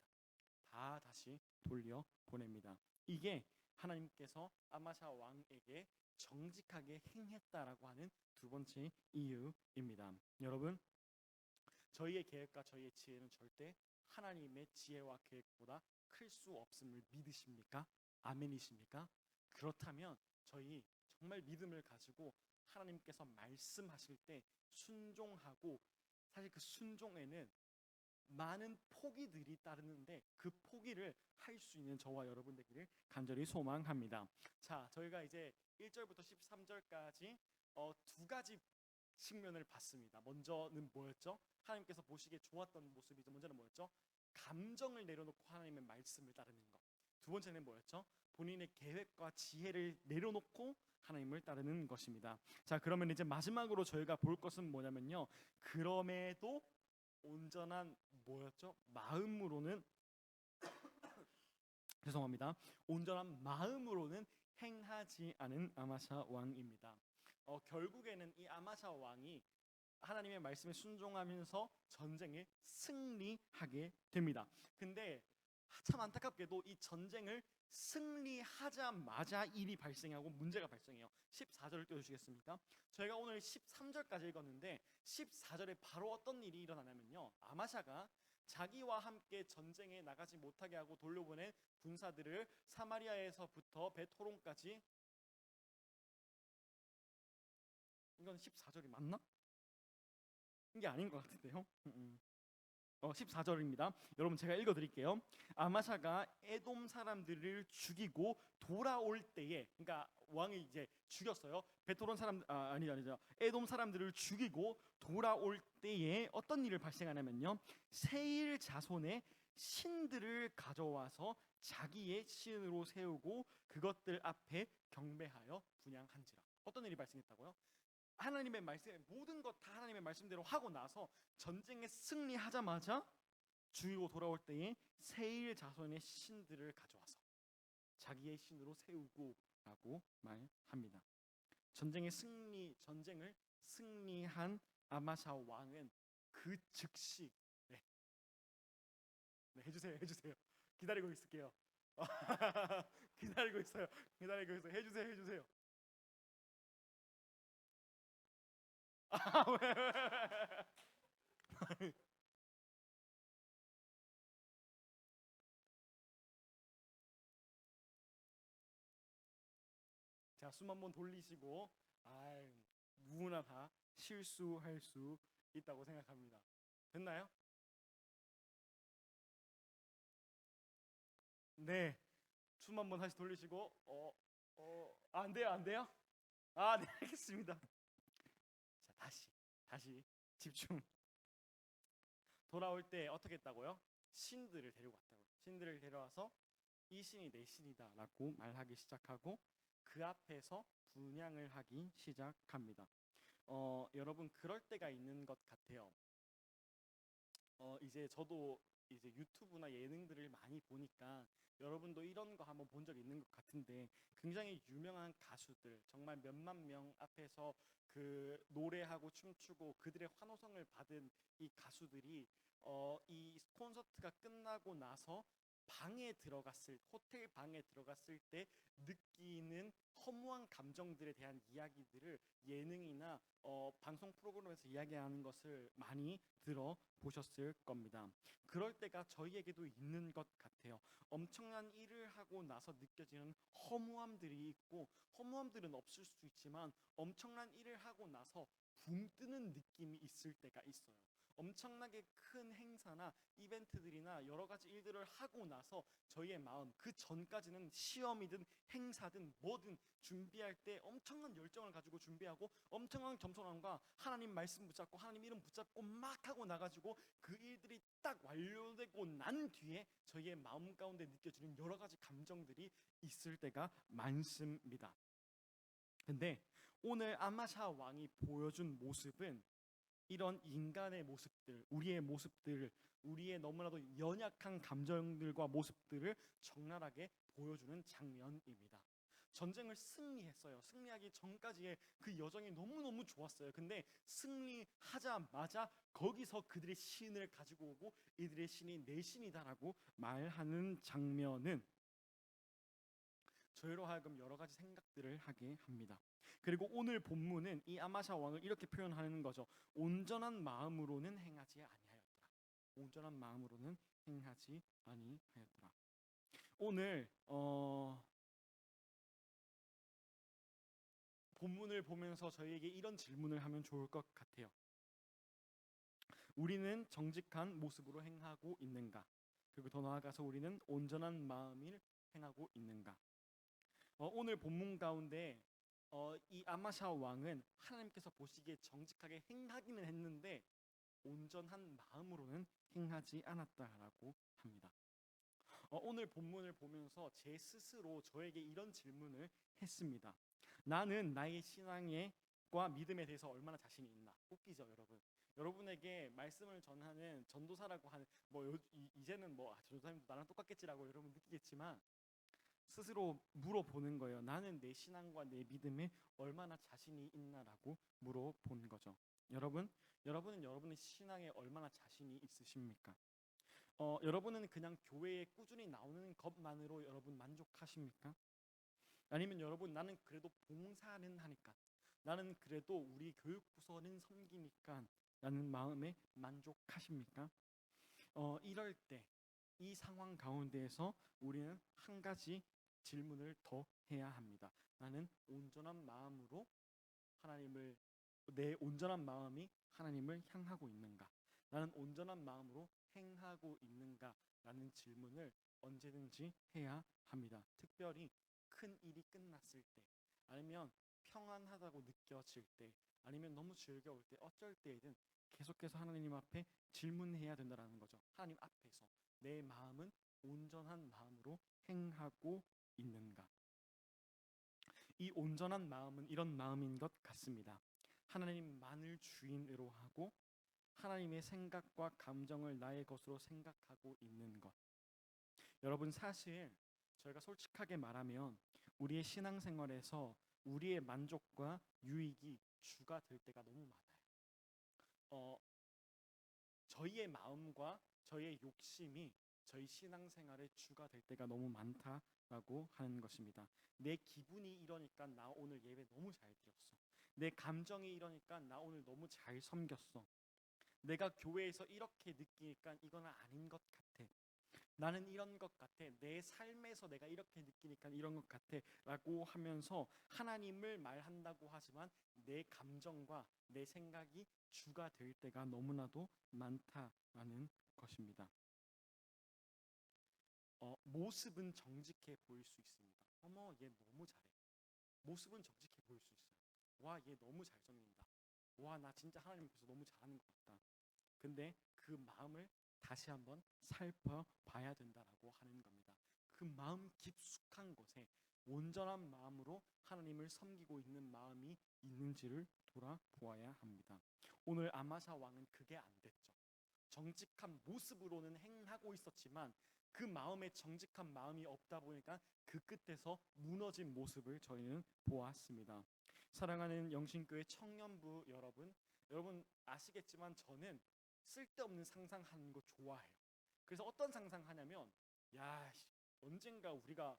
다 다시 돌려보냅니다. 이게 하나님께서 아마샤 왕에게 정직하게 행했다라고 하는 두 번째 이유입니다. 여러분, 저희의 계획과 저희의 지혜는 절대 하나님의 지혜와 계획보다 클 수 없음을 믿으십니까? 아멘이십니까? 그렇다면 저희 정말 믿음을 가지고 하나님께서 말씀하실 때 순종하고, 사실 그 순종에는 많은 포기들이 따르는데 그 포기를 할 수 있는 저와 여러분 되기를 간절히 소망합니다. 자, 저희가 이제 1절부터 13절까지 두 가지 측면을 봤습니다. 먼저는 뭐였죠? 하나님께서 보시기에 좋았던 모습이죠. 먼저는 뭐였죠? 감정을 내려놓고 하나님의 말씀을 따르는 것. 두 번째는 뭐였죠? 본인의 계획과 지혜를 내려놓고 하나님을 따르는 것입니다. 자, 그러면 이제 마지막으로 저희가 볼 것은 뭐냐면요. 그럼에도 온전한 뭐였죠? 마음으로는 죄송합니다. 온전한 마음으로는 행하지 않은 아마샤 왕입니다. 결국에는 이 아마샤 왕이 하나님의 말씀에 순종하면서 전쟁에 승리하게 됩니다. 근데 참 안타깝게도 이 전쟁을 승리하자마자 일이 발생하고 문제가 발생해요. 14절을 띄워주시겠습니까? 저희가 오늘 13절까지 읽었는데 14절에 바로 어떤 일이 일어나냐면요. 아마샤가 자기와 함께 전쟁에 나가지 못하게 하고 돌려보낸 군사들을 사마리아에서부터 베토론까지, 이건 14절이 맞나? 이게 아닌 것 같은데요. 14절입니다. 여러분 제가 읽어드릴게요. 아마샤가 에돔 사람들을 죽이고 돌아올 때에, 그러니까 왕이 이제 죽였어요. 베토론 사람 아니죠. 에돔 사람들을 죽이고 돌아올 때에 어떤 일을 발생하냐면요. 세일 자손의 신들을 가져와서 자기의 신으로 세우고 그것들 앞에 경배하여 분향한지라. 어떤 일이 발생했다고요? 하나님의 말씀에 모든 것 다 하나님의 말씀대로 하고 나서 전쟁에 승리하자마자 죽이고 돌아올 때에 세일 자손의 신들을 가져와서 자기의 신으로 세우고라고 말합니다. 전쟁을 승리한 아마샤 왕은 그 즉시 해주세요. 기다리고 있을게요. 기다리고 있어요. 해주세요. 왜? 자, 숨 한번 돌리시고, 누구나 다 실수할 수 있다고 생각합니다. 됐나요? 네, 숨 한번 다시 돌리시고, 안 돼요? 네, 알겠습니다. 자, 다시 집중. 돌아올 때 어떻게 했다고요? 신들을 데리고 왔다고요. 신들을 데려와서 이 신이 내 신이다라고 말하기 시작하고 그 앞에서 분향을 하기 시작합니다. 여러분 그럴 때가 있는 것 같아요. 이제 저도 이제 유튜브나 예능들을 많이 보니까 여러분도 이런 거 한번 본 적 있는 것 같은데, 굉장히 유명한 가수들, 정말 몇만 명 앞에서 그 노래하고 춤추고 그들의 환호성을 받은 이 가수들이 이 콘서트가 끝나고 나서 호텔 방에 들어갔을 때 느끼는 허무한 감정들에 대한 이야기들을 예능이나 방송 프로그램에서 이야기하는 것을 많이 들어보셨을 겁니다. 그럴 때가 저희에게도 있는 것 같아요. 엄청난 일을 하고 나서 느껴지는 허무함들이 있고, 허무함들은 없을 수 있지만 엄청난 일을 하고 나서 붕 뜨는 느낌이 있을 때가 있어요. 엄청나게 큰 행사나 이벤트들이나 여러 가지 일들을 하고 나서 저희의 마음, 그 전까지는 시험이든 행사든 뭐든 준비할 때 엄청난 열정을 가지고 준비하고 엄청난 겸손함과 하나님 말씀 붙잡고 하나님 이름 붙잡고 막 하고 나가지고 그 일들이 딱 완료되고 난 뒤에 저희의 마음 가운데 느껴지는 여러 가지 감정들이 있을 때가 많습니다. 근데 오늘 아마샤 왕이 보여준 모습은 이런 인간의 모습들, 우리의 모습들, 우리의 너무나도 연약한 감정들과 모습들을 적나라하게 보여주는 장면입니다. 전쟁을 승리했어요. 승리하기 전까지의 그 여정이 너무너무 좋았어요. 근데 승리하자마자 거기서 그들의 신을 가지고 오고 이들의 신이 내 신이다라고 말하는 장면은 저희로 하여금 여러 가지 생각들을 하게 합니다. 그리고 오늘 본문은 이 아마샤 왕을 이렇게 표현하는 거죠. 온전한 마음으로는 행하지 아니하였더라. 온전한 마음으로는 행하지 아니하였더라. 오늘 본문을 보면서 저희에게 이런 질문을 하면 좋을 것 같아요. 우리는 정직한 모습으로 행하고 있는가? 그리고 더 나아가서 우리는 온전한 마음을 행하고 있는가? 오늘 본문 가운데 이 아마샤 왕은 하나님께서 보시기에 정직하게 행하기는 했는데 온전한 마음으로는 행하지 않았다라고 합니다. 오늘 본문을 보면서 제 스스로 저에게 이런 질문을 했습니다. 나는 나의 신앙과 믿음에 대해서 얼마나 자신이 있나? 웃기죠, 여러분. 여러분에게 말씀을 전하는 전도사라고 하는 이제는 전도사님도 나랑 똑같겠지라고 여러분 느끼겠지만 스스로 물어보는 거예요. 나는 내 신앙과 내 믿음에 얼마나 자신이 있나라고 물어보는 거죠. 여러분은 여러분의 신앙에 얼마나 자신이 있으십니까? 여러분은 그냥 교회에 꾸준히 나오는 것만으로 여러분 만족하십니까? 아니면 여러분 나는 그래도 봉사는 하니까, 나는 그래도 우리 교육부서는 섬기니까 라는 마음에 만족하십니까? 이럴 때 이 상황 가운데에서 우리는 한 가지 질문을 더 해야 합니다. 나는 온전한 마음으로 내 온전한 마음이 하나님을 향하고 있는가? 나는 온전한 마음으로 행하고 있는가? 라는 질문을 언제든지 해야 합니다. 특별히 큰 일이 끝났을 때, 아니면 평안하다고 느껴질 때, 아니면 너무 즐거울 때, 어쩔 때이든 계속해서 하나님 앞에 질문해야 된다는 거죠. 하나님 앞에서 내 마음은 온전한 마음으로 행하고 있는가? 이 온전한 마음은 이런 마음인 것 같습니다. 하나님만을 주인으로 하고 하나님의 생각과 감정을 나의 것으로 생각하고 있는 것. 여러분, 사실 저희가 솔직하게 말하면 우리의 신앙생활에서 우리의 만족과 유익이 주가 될 때가 너무 많아요. 저희의 마음과 저희의 욕심이 저희 신앙생활의 주가 될 때가 너무 많다라고 하는 것입니다. 내 기분이 이러니까 나 오늘 예배 너무 잘 드렸어. 내 감정이 이러니까 나 오늘 너무 잘 섬겼어. 내가 교회에서 이렇게 느끼니까 이건 아닌 것 같아. 나는 이런 것 같아. 내 삶에서 내가 이렇게 느끼니까 이런 것 같아 라고 하면서 하나님을 말한다고 하지만 내 감정과 내 생각이 주가 될 때가 너무나도 많다라는 것입니다. 모습은 정직해 보일 수 있습니다. 어머, 얘 너무 잘해. 모습은 정직해 보일 수 있어요. 와, 얘 너무 잘 섬긴다. 와, 나 진짜 하나님 앞에서 너무 잘하는 것 같다. 근데 그 마음을 다시 한번 살펴봐야 된다라고 하는 겁니다. 그 마음 깊숙한 곳에 온전한 마음으로 하나님을 섬기고 있는 마음이 있는지를 돌아보아야 합니다. 오늘 아마샤 왕은 그게 안 됐죠. 정직한 모습으로는 행하고 있었지만 그 마음에 정직한 마음이 없다 보니까 그 끝에서 무너진 모습을 저희는 보았습니다. 사랑하는 영신교회 청년부 여러분 아시겠지만 저는 쓸데없는 상상하는 거 좋아해요. 그래서 어떤 상상하냐면, 야, 언젠가 우리가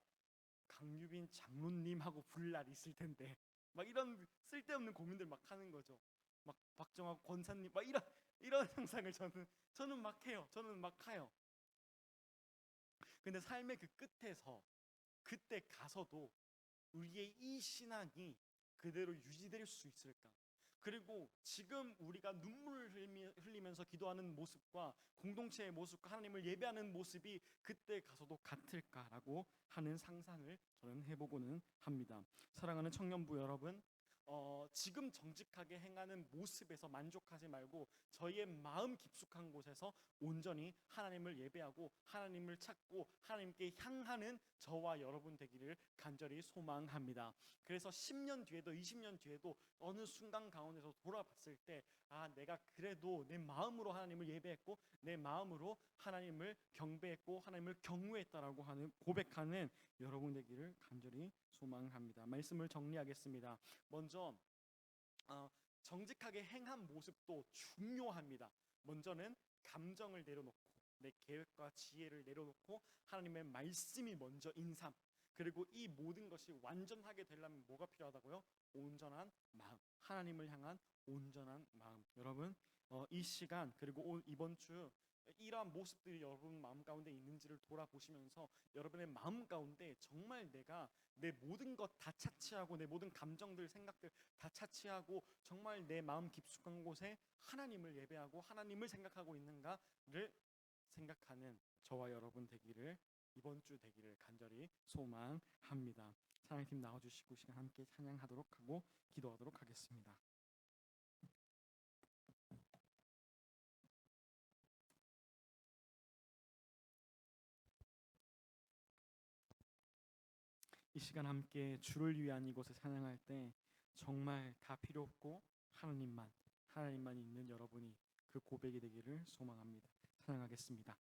강유빈 장로님하고 부를 날이 있을 텐데 막 이런 쓸데없는 고민들 막 하는 거죠. 막 박정학 권사님 막 이런 상상을 저는 막 해요. 저는 막 해요. 근데 삶의 그 끝에서 그때 가서도 우리의 이 신앙이 그대로 유지될 수 있을까? 그리고 지금 우리가 눈물을 흘리면서 기도하는 모습과 공동체의 모습과 하나님을 예배하는 모습이 그때 가서도 같을까라고 하는 상상을 저는 해보고는 합니다. 사랑하는 청년부 여러분, 지금 정직하게 행하는 모습에서 만족하지 말고 저희의 마음 깊숙한 곳에서 온전히 하나님을 예배하고 하나님을 찾고 하나님께 향하는 저와 여러분 되기를 간절히 소망합니다. 그래서 10년 뒤에도 20년 뒤에도 어느 순간 가운데서 돌아봤을 때 내가 그래도 내 마음으로 하나님을 예배했고 내 마음으로 하나님을 경배했고 하나님을 경외했다라고 하는 고백하는 여러분 되기를 간절히 소망합니다. 말씀을 정리하겠습니다. 먼저 정직하게 행한 모습도 중요합니다. 먼저는 감정을 내려놓고 내 계획과 지혜를 내려놓고 하나님의 말씀이 먼저 인삼. 그리고 이 모든 것이 완전하게 되려면 뭐가 필요하다고요? 온전한 마음, 하나님을 향한 온전한 마음. 여러분, 이 시간 그리고 이번 주 이러한 모습들이 여러분 마음 가운데 있는지를 돌아보시면서 여러분의 마음 가운데 정말 내가 내 모든 것 다 차치하고 내 모든 감정들, 생각들 다 차치하고 정말 내 마음 깊숙한 곳에 하나님을 예배하고 하나님을 생각하고 있는가를 생각하는 저와 여러분 되기를, 이번 주 되기를 간절히 소망합니다. 찬양팀 나와주시고 시간 함께 찬양하도록 하고 기도하도록 하겠습니다. 이 시간 함께 주를 위한 이곳에 찬양할 때 정말 다 필요 없고 하나님만 있는 여러분이 그 고백이 되기를 소망합니다. 찬양하겠습니다.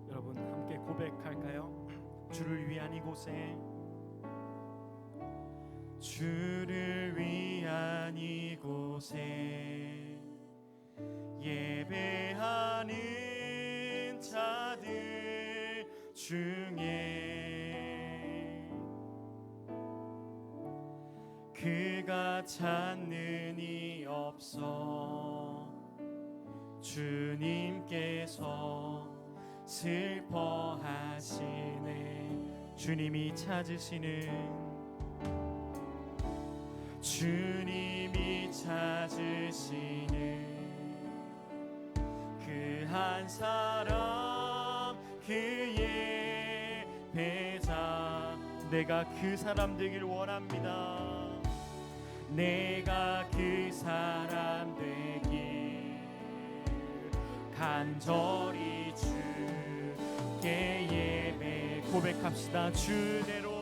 여러분 함께 고백할까요? 주를 위한 이곳에, 주를 위한 이곳에 예배하는 자들 중에 그가 찾는 이 없어 주님께서 슬퍼하시네. 주님이 찾으시는, 주님이 찾으시는 그 한 사람, 그의 배자. 내가 그 사람 되길 원합니다. 내가 그 사람 되길 간절히 주께 예배 고백합시다. 주대로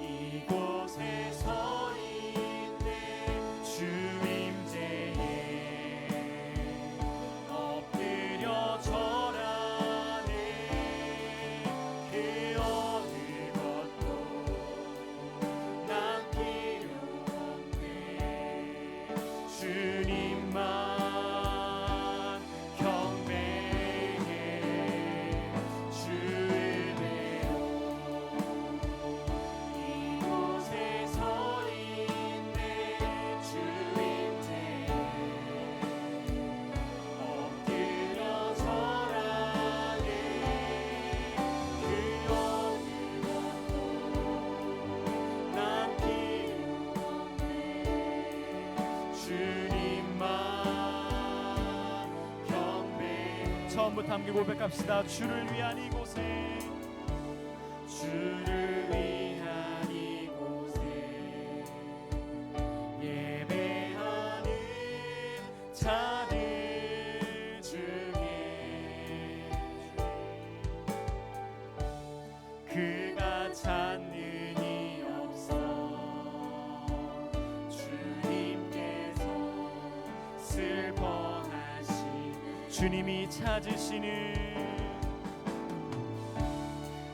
이곳에 서 있네. 주 임재에 엎드려 절하네. 그 어느 것도 난 필요 없네. 주님만 경배해. 주의대로 이곳에 서 있네. 주 임재에 엎드려 절하네. 그 어느 것도 난 필요 없네. 주님만 경배. 처음부터 함께 고백합시다. 주를 위한 이곳에, 주를 위한 이곳에 예배하는 자들 중에 그가 찾는 이 없어 주님께서 슬퍼하시네. 주님이 찾으시는,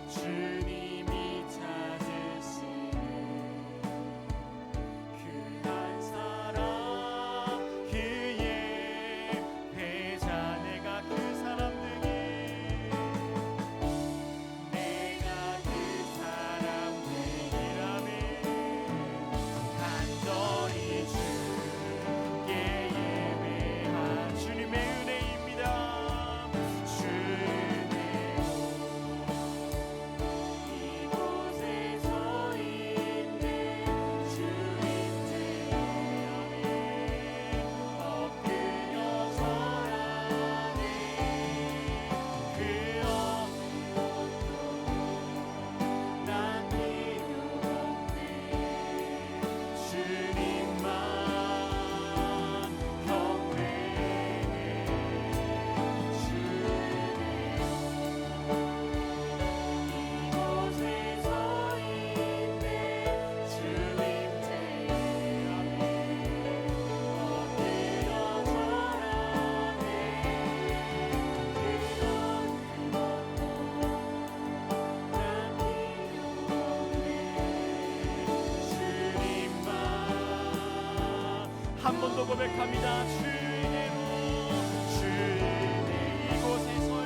주님이 찾으시는 그 한 사람, 그의 배자. 내가 그 사람 되길, 내가 그 사람 되기라면 간절히 주께 예배한 주님의 은혜입니다. 주대로 이곳에 서 있네. 주 임재에 엎드려 절하네. 그 어느 것도 난 필요 없네. 주님만 경배해. 주대로 이곳에 서 있네. 주 임재에 엎드려 절하네. 그 어느 것도 난 필요 없네. 주님만. 한 번 더 고백합니다. 주의 이곳에 서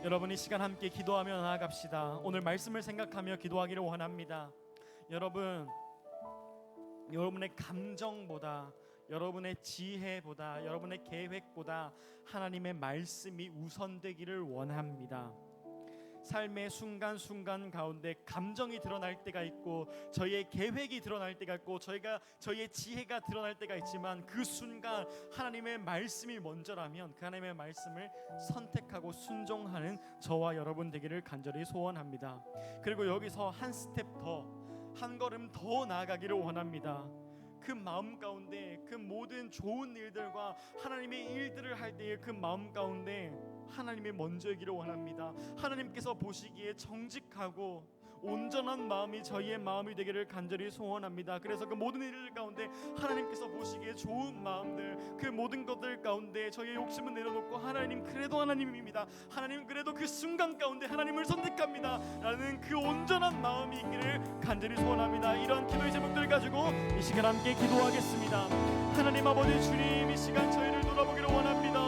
여러분 이 시간 함께 기도하며 나아갑시다. 오늘 말씀을 생각하며 기도하기를 원합니다. 여러분의 감정보다, 여러분의 지혜보다, 여러분의 계획보다 하나님의 말씀이 우선되기를 원합니다. 삶의 순간순간 가운데 감정이 드러날 때가 있고, 저희의 계획이 드러날 때가 있고, 저희의 지혜가 드러날 때가 있지만, 그 순간 하나님의 말씀이 먼저라면 그 하나님의 말씀을 선택하고 순종하는 저와 여러분 되기를 간절히 소원합니다. 그리고 여기서 한 스텝 더, 한 걸음 더 나아가기를 원합니다. 그 마음 가운데 그 모든 좋은 일들과 하나님의 일들을 할 때의 그 마음 가운데 하나님이 먼저이기를 원합니다. 하나님께서 보시기에 정직하고 온전한 마음이 저희의 마음이 되기를 간절히 소원합니다. 그래서 그 모든 일들 가운데 하나님께서 보시기에 좋은 마음들, 그 모든 것들 가운데 저희의 욕심은 내려놓고, 하나님 그래도 하나님입니다, 하나님 그래도 그 순간 가운데 하나님을 선택합니다 라는 그 온전한 마음이 있기를 간절히 소원합니다. 이런 기도의 제목들 가지고 이 시간 함께 기도하겠습니다. 하나님 아버지, 주님 이 시간 저희를 돌아보기를 원합니다.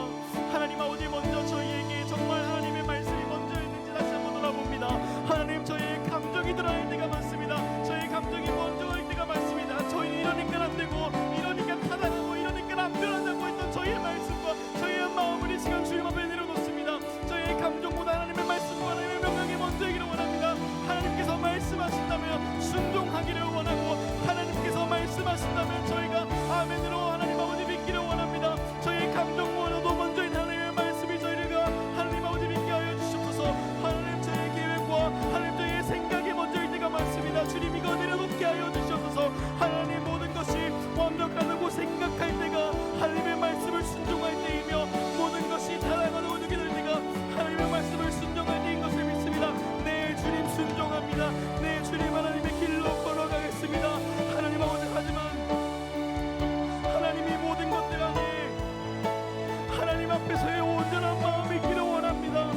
하나님 아버지, 먼저 저희에게 정말 하나님의 말씀이 먼저 있는지 다시 한번 돌아봅니다. 하나님, 저희의 감정이 드러날 때가 많습니다. 저희의 감정이 먼저 올 때가 많습니다. 저희는 이러니까 안 되고, 이러니까 타당하고, 이러니까 안 변한다고 했던 저희의 말씀과 저희의 마음을 이 시간 주님 앞에 내려놓습니다. 저희의 감정보다 하나님의 말씀과 하나님의 명령이 먼저이기를 원합니다. 하나님께서 말씀하신다면 순종하기를 원하고, 하나님께서 말씀하신다면 저희가 아멘으로 하나님 아버지 믿기를 원합니다. 저희의 감정보다도 먼저인 하나님의 말씀이 저희가 하나님 아버지 믿게 하여 주시옵소서. 하나님, 저희의 계획과 하나님 저희의 생각이 먼저일 때가 많습니다. 주님, 이거 내려놓게 하여 주시옵소서. 하나님, 모든 것이 완벽하다고 생각할 때가 하나님의 말씀을 순종할 때이며, 모든 것이 타당하다고 느껴질 때가 하나님의 말씀을 순종할 때인 것을 믿습니다. 네, 주님 순종합니다. 네, 주님 하나님의 길로 걸어가겠습니다. 하나님 아버지, 하지만 하나님이 모든 것들 안에 하나님 앞에서의 온전한 마음이 있기를 원합니다.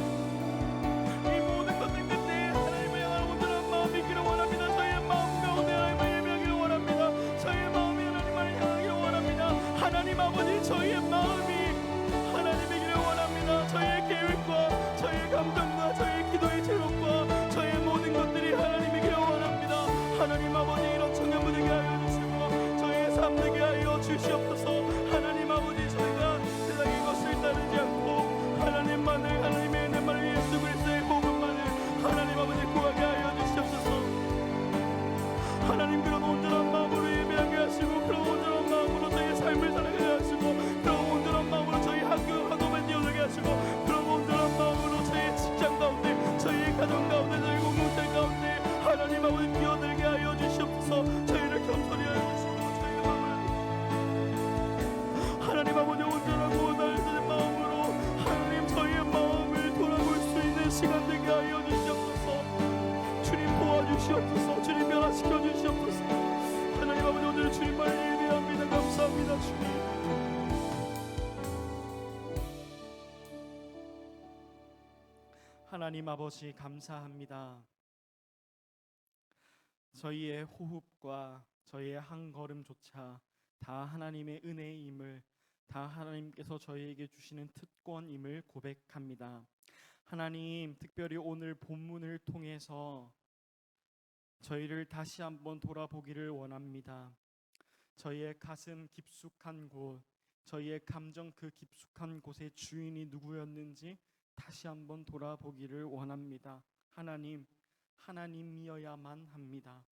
이 모든 것들 끝에 하나님을 향한 온전한 마음이 있기를 원합니다. 저희의 마음 가운데 하나님을 예배하기를 원합니다. 저희의 마음이 하나님을 향하기를 원합니다. 하나님 아버지, 저희의 마음이 하나님이기를 원합니다. 저희의 계획과 저희의 감정과 저희의 기도의 제목과 저희의 모든 것들이 하나님이기를 원합니다. 하나님 아버지, 이런 청년부 되게 하여 주시고 저희의 삶 되게 하여 주시옵소서. 하나님 아버지, 저희가 세상의 것을 따르지 않고 하나님만을, 하나님의 은혜만을, 예수 그리스도의 복음만을 하나님 아버지 구하게 하여 주시옵소서. 하나님, 그런 온전한 마음으로 예배하게 하시고, 그런 온전한 마음으로 저희의 삶을 살아가게 하시고, 그런 온전한 마음으로 저희 학업에 뛰어들게 하시고, 그런 온전한 마음으로 저희의 직장 가운데, 저희의 가정 가운데, 저희 공동체 가운데 하나님 아버지 뛰어들게 하여 주시옵소서. 저희를 겸손히 하여 주시고, 저희의 마음을 하나님 아버지 온전하고 날쌘 마음으로 하나님 저희의 마음을 돌아볼 수 있는 시간 되게 하여 주시옵소서. 주님 도와주시옵소서. 주님 변화시켜 주시옵소서. 하나님 아버지, 오늘 주님만 예배합니다. 감사합니다. 주님. 하나님 아버지, 감사합니다. 저희의 호흡과 저희의 한 걸음조차 다 하나님의 은혜임을, 다 하나님께서 저희에게 주시는 특권임을 고백합니다. 하나님, 특별히 오늘 본문을 통해서 저희를 다시 한번 돌아보기를 원합니다. 저희의 가슴 깊숙한 곳, 저희의 감정 그 깊숙한 곳의 주인이 누구였는지 다시 한번 돌아보기를 원합니다. 하나님, 하나님이어야만 합니다.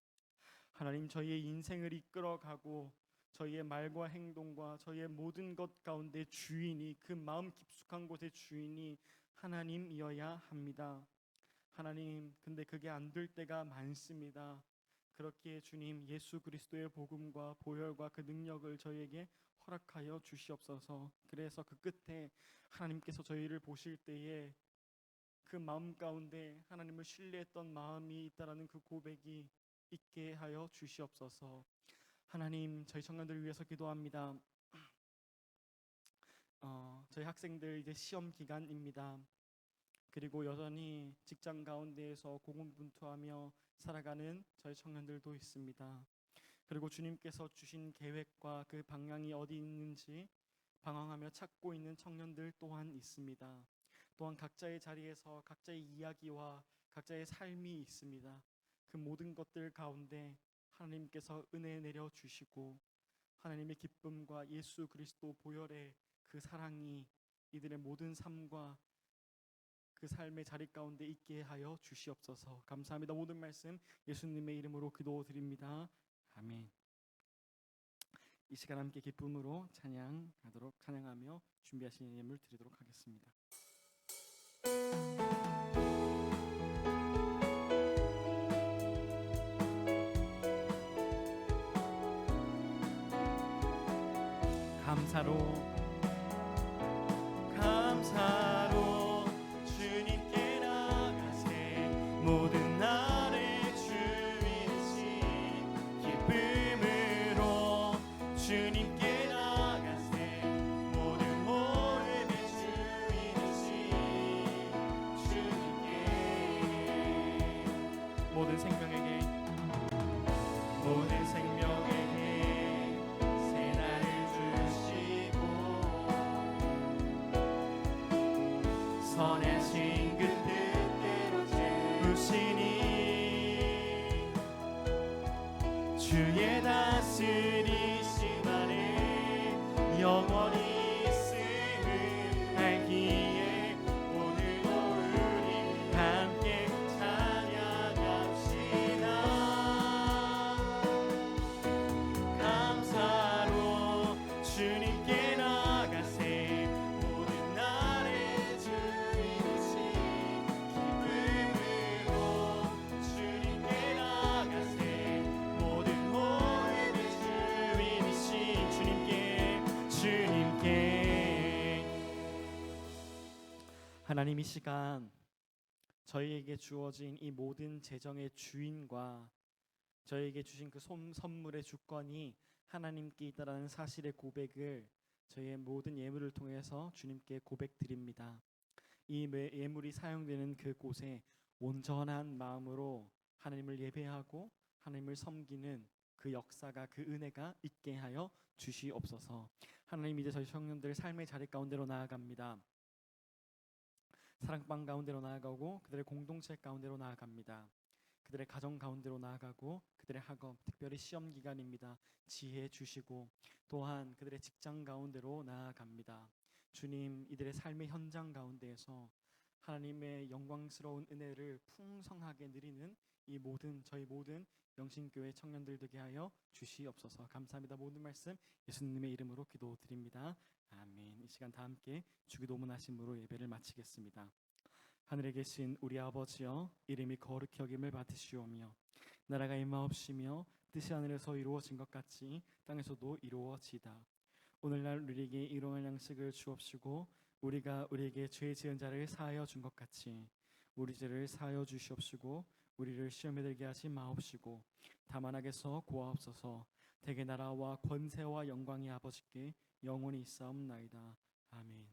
하나님, 저희의 인생을 이끌어가고 저희의 말과 행동과 저희의 모든 것 가운데 주인이, 그 마음 깊숙한 곳의 주인이 하나님이어야 합니다. 하나님, 근데 그게 안 될 때가 많습니다. 그렇기에 주님, 예수 그리스도의 복음과 보혈과 그 능력을 저희에게 허락하여 주시옵소서. 그래서 그 끝에 하나님께서 저희를 보실 때에 그 마음 가운데 하나님을 신뢰했던 마음이 있다라는 그 고백이 있게 하여 주시옵소서. 하나님, 저희 청년들을 위해서 기도합니다. 저희 학생들 이제 시험 기간입니다. 그리고 여전히 직장 가운데에서 고군분투하며 살아가는 저희 청년들도 있습니다. 그리고 주님께서 주신 계획과 그 방향이 어디 있는지 방황하며 찾고 있는 청년들 또한 있습니다. 또한 각자의 자리에서 각자의 이야기와 각자의 삶이 있습니다. 그 모든 것들 가운데 하나님께서 은혜 내려 주시고 하나님의 기쁨과 예수 그리스도 보혈의 그 사랑이 이들의 모든 삶과 그 삶의 자리 가운데 있게 하여 주시옵소서. 감사합니다. 모든 말씀 예수님의 이름으로 기도드립니다. 아멘. 이 시간 함께 기쁨으로 찬양하며 준비하신 예물 드리도록 하겠습니다. 감사로 주님께 나가세 모든 나를 주이신 기쁨으로 주님께 나가세 모든 호흡의 주이신 주님께 모든 생명에게 새 날을 주시고 선하신 그 뜻대로 채우시니 주의 다스리심 아래 영원히 있음을 알기에 오늘도 우리 함께 찬양합시다. 감사로 주님께 나가세 모든 날의 주이신 기쁨으로 주님께 나가세 모든 호흡의 주이신 주님께 하나님 이 시간 저희에게 주어진 이 모든 재정의 주인과 저희에게 주신 그 선물의 주권이 하나님께 있다라는 사실의 고백을 저희의 모든 예물을 통해서 주님께 고백드립니다. 이 예물이 사용되는 그곳에 온전한 마음으로 하나님을 예배하고 하나님을 섬기는 그 역사가 그 은혜가 있게 하여 주시옵소서. 하나님 이제 저희 청년들 삶의 자리 가운데로 나아갑니다. 사랑방 가운데로 나아가고 그들의 공동체 가운데로 나아갑니다. 그들의 가정 가운데로 나아가고 그들의 학업, 특별히 시험 기간입니다. 지혜 주시고 또한 그들의 직장 가운데로 나아갑니다. 주님, 이들의 삶의 현장 가운데에서 하나님의 영광스러운 은혜를 풍성하게 누리는 저희 모든 영신교회 청년들 되게 하여 주시옵소서. 감사합니다. 모든 말씀 예수님의 이름으로 기도드립니다. 아멘. 이 시간 다 함께 주기도문하심으로 예배를 마치겠습니다. 하늘에 계신 우리 아버지여, 이름이 거룩히 여김을 받으시오며 나라가 임하옵시며 뜻이 하늘에서 이루어진 것 같이 땅에서도 이루어지다. 오늘날 우리에게 일용할 양식을 주옵시고 우리가 우리에게 죄 지은 자를 사하여 준 것 같이 우리 죄를 사하여 주시옵시고 우리를 시험에 들게 하지 마옵시고 다만 악에서 구하옵소서. 대개 나라와 권세와 영광이 아버지께 영원히 있사옵나이다. 아멘.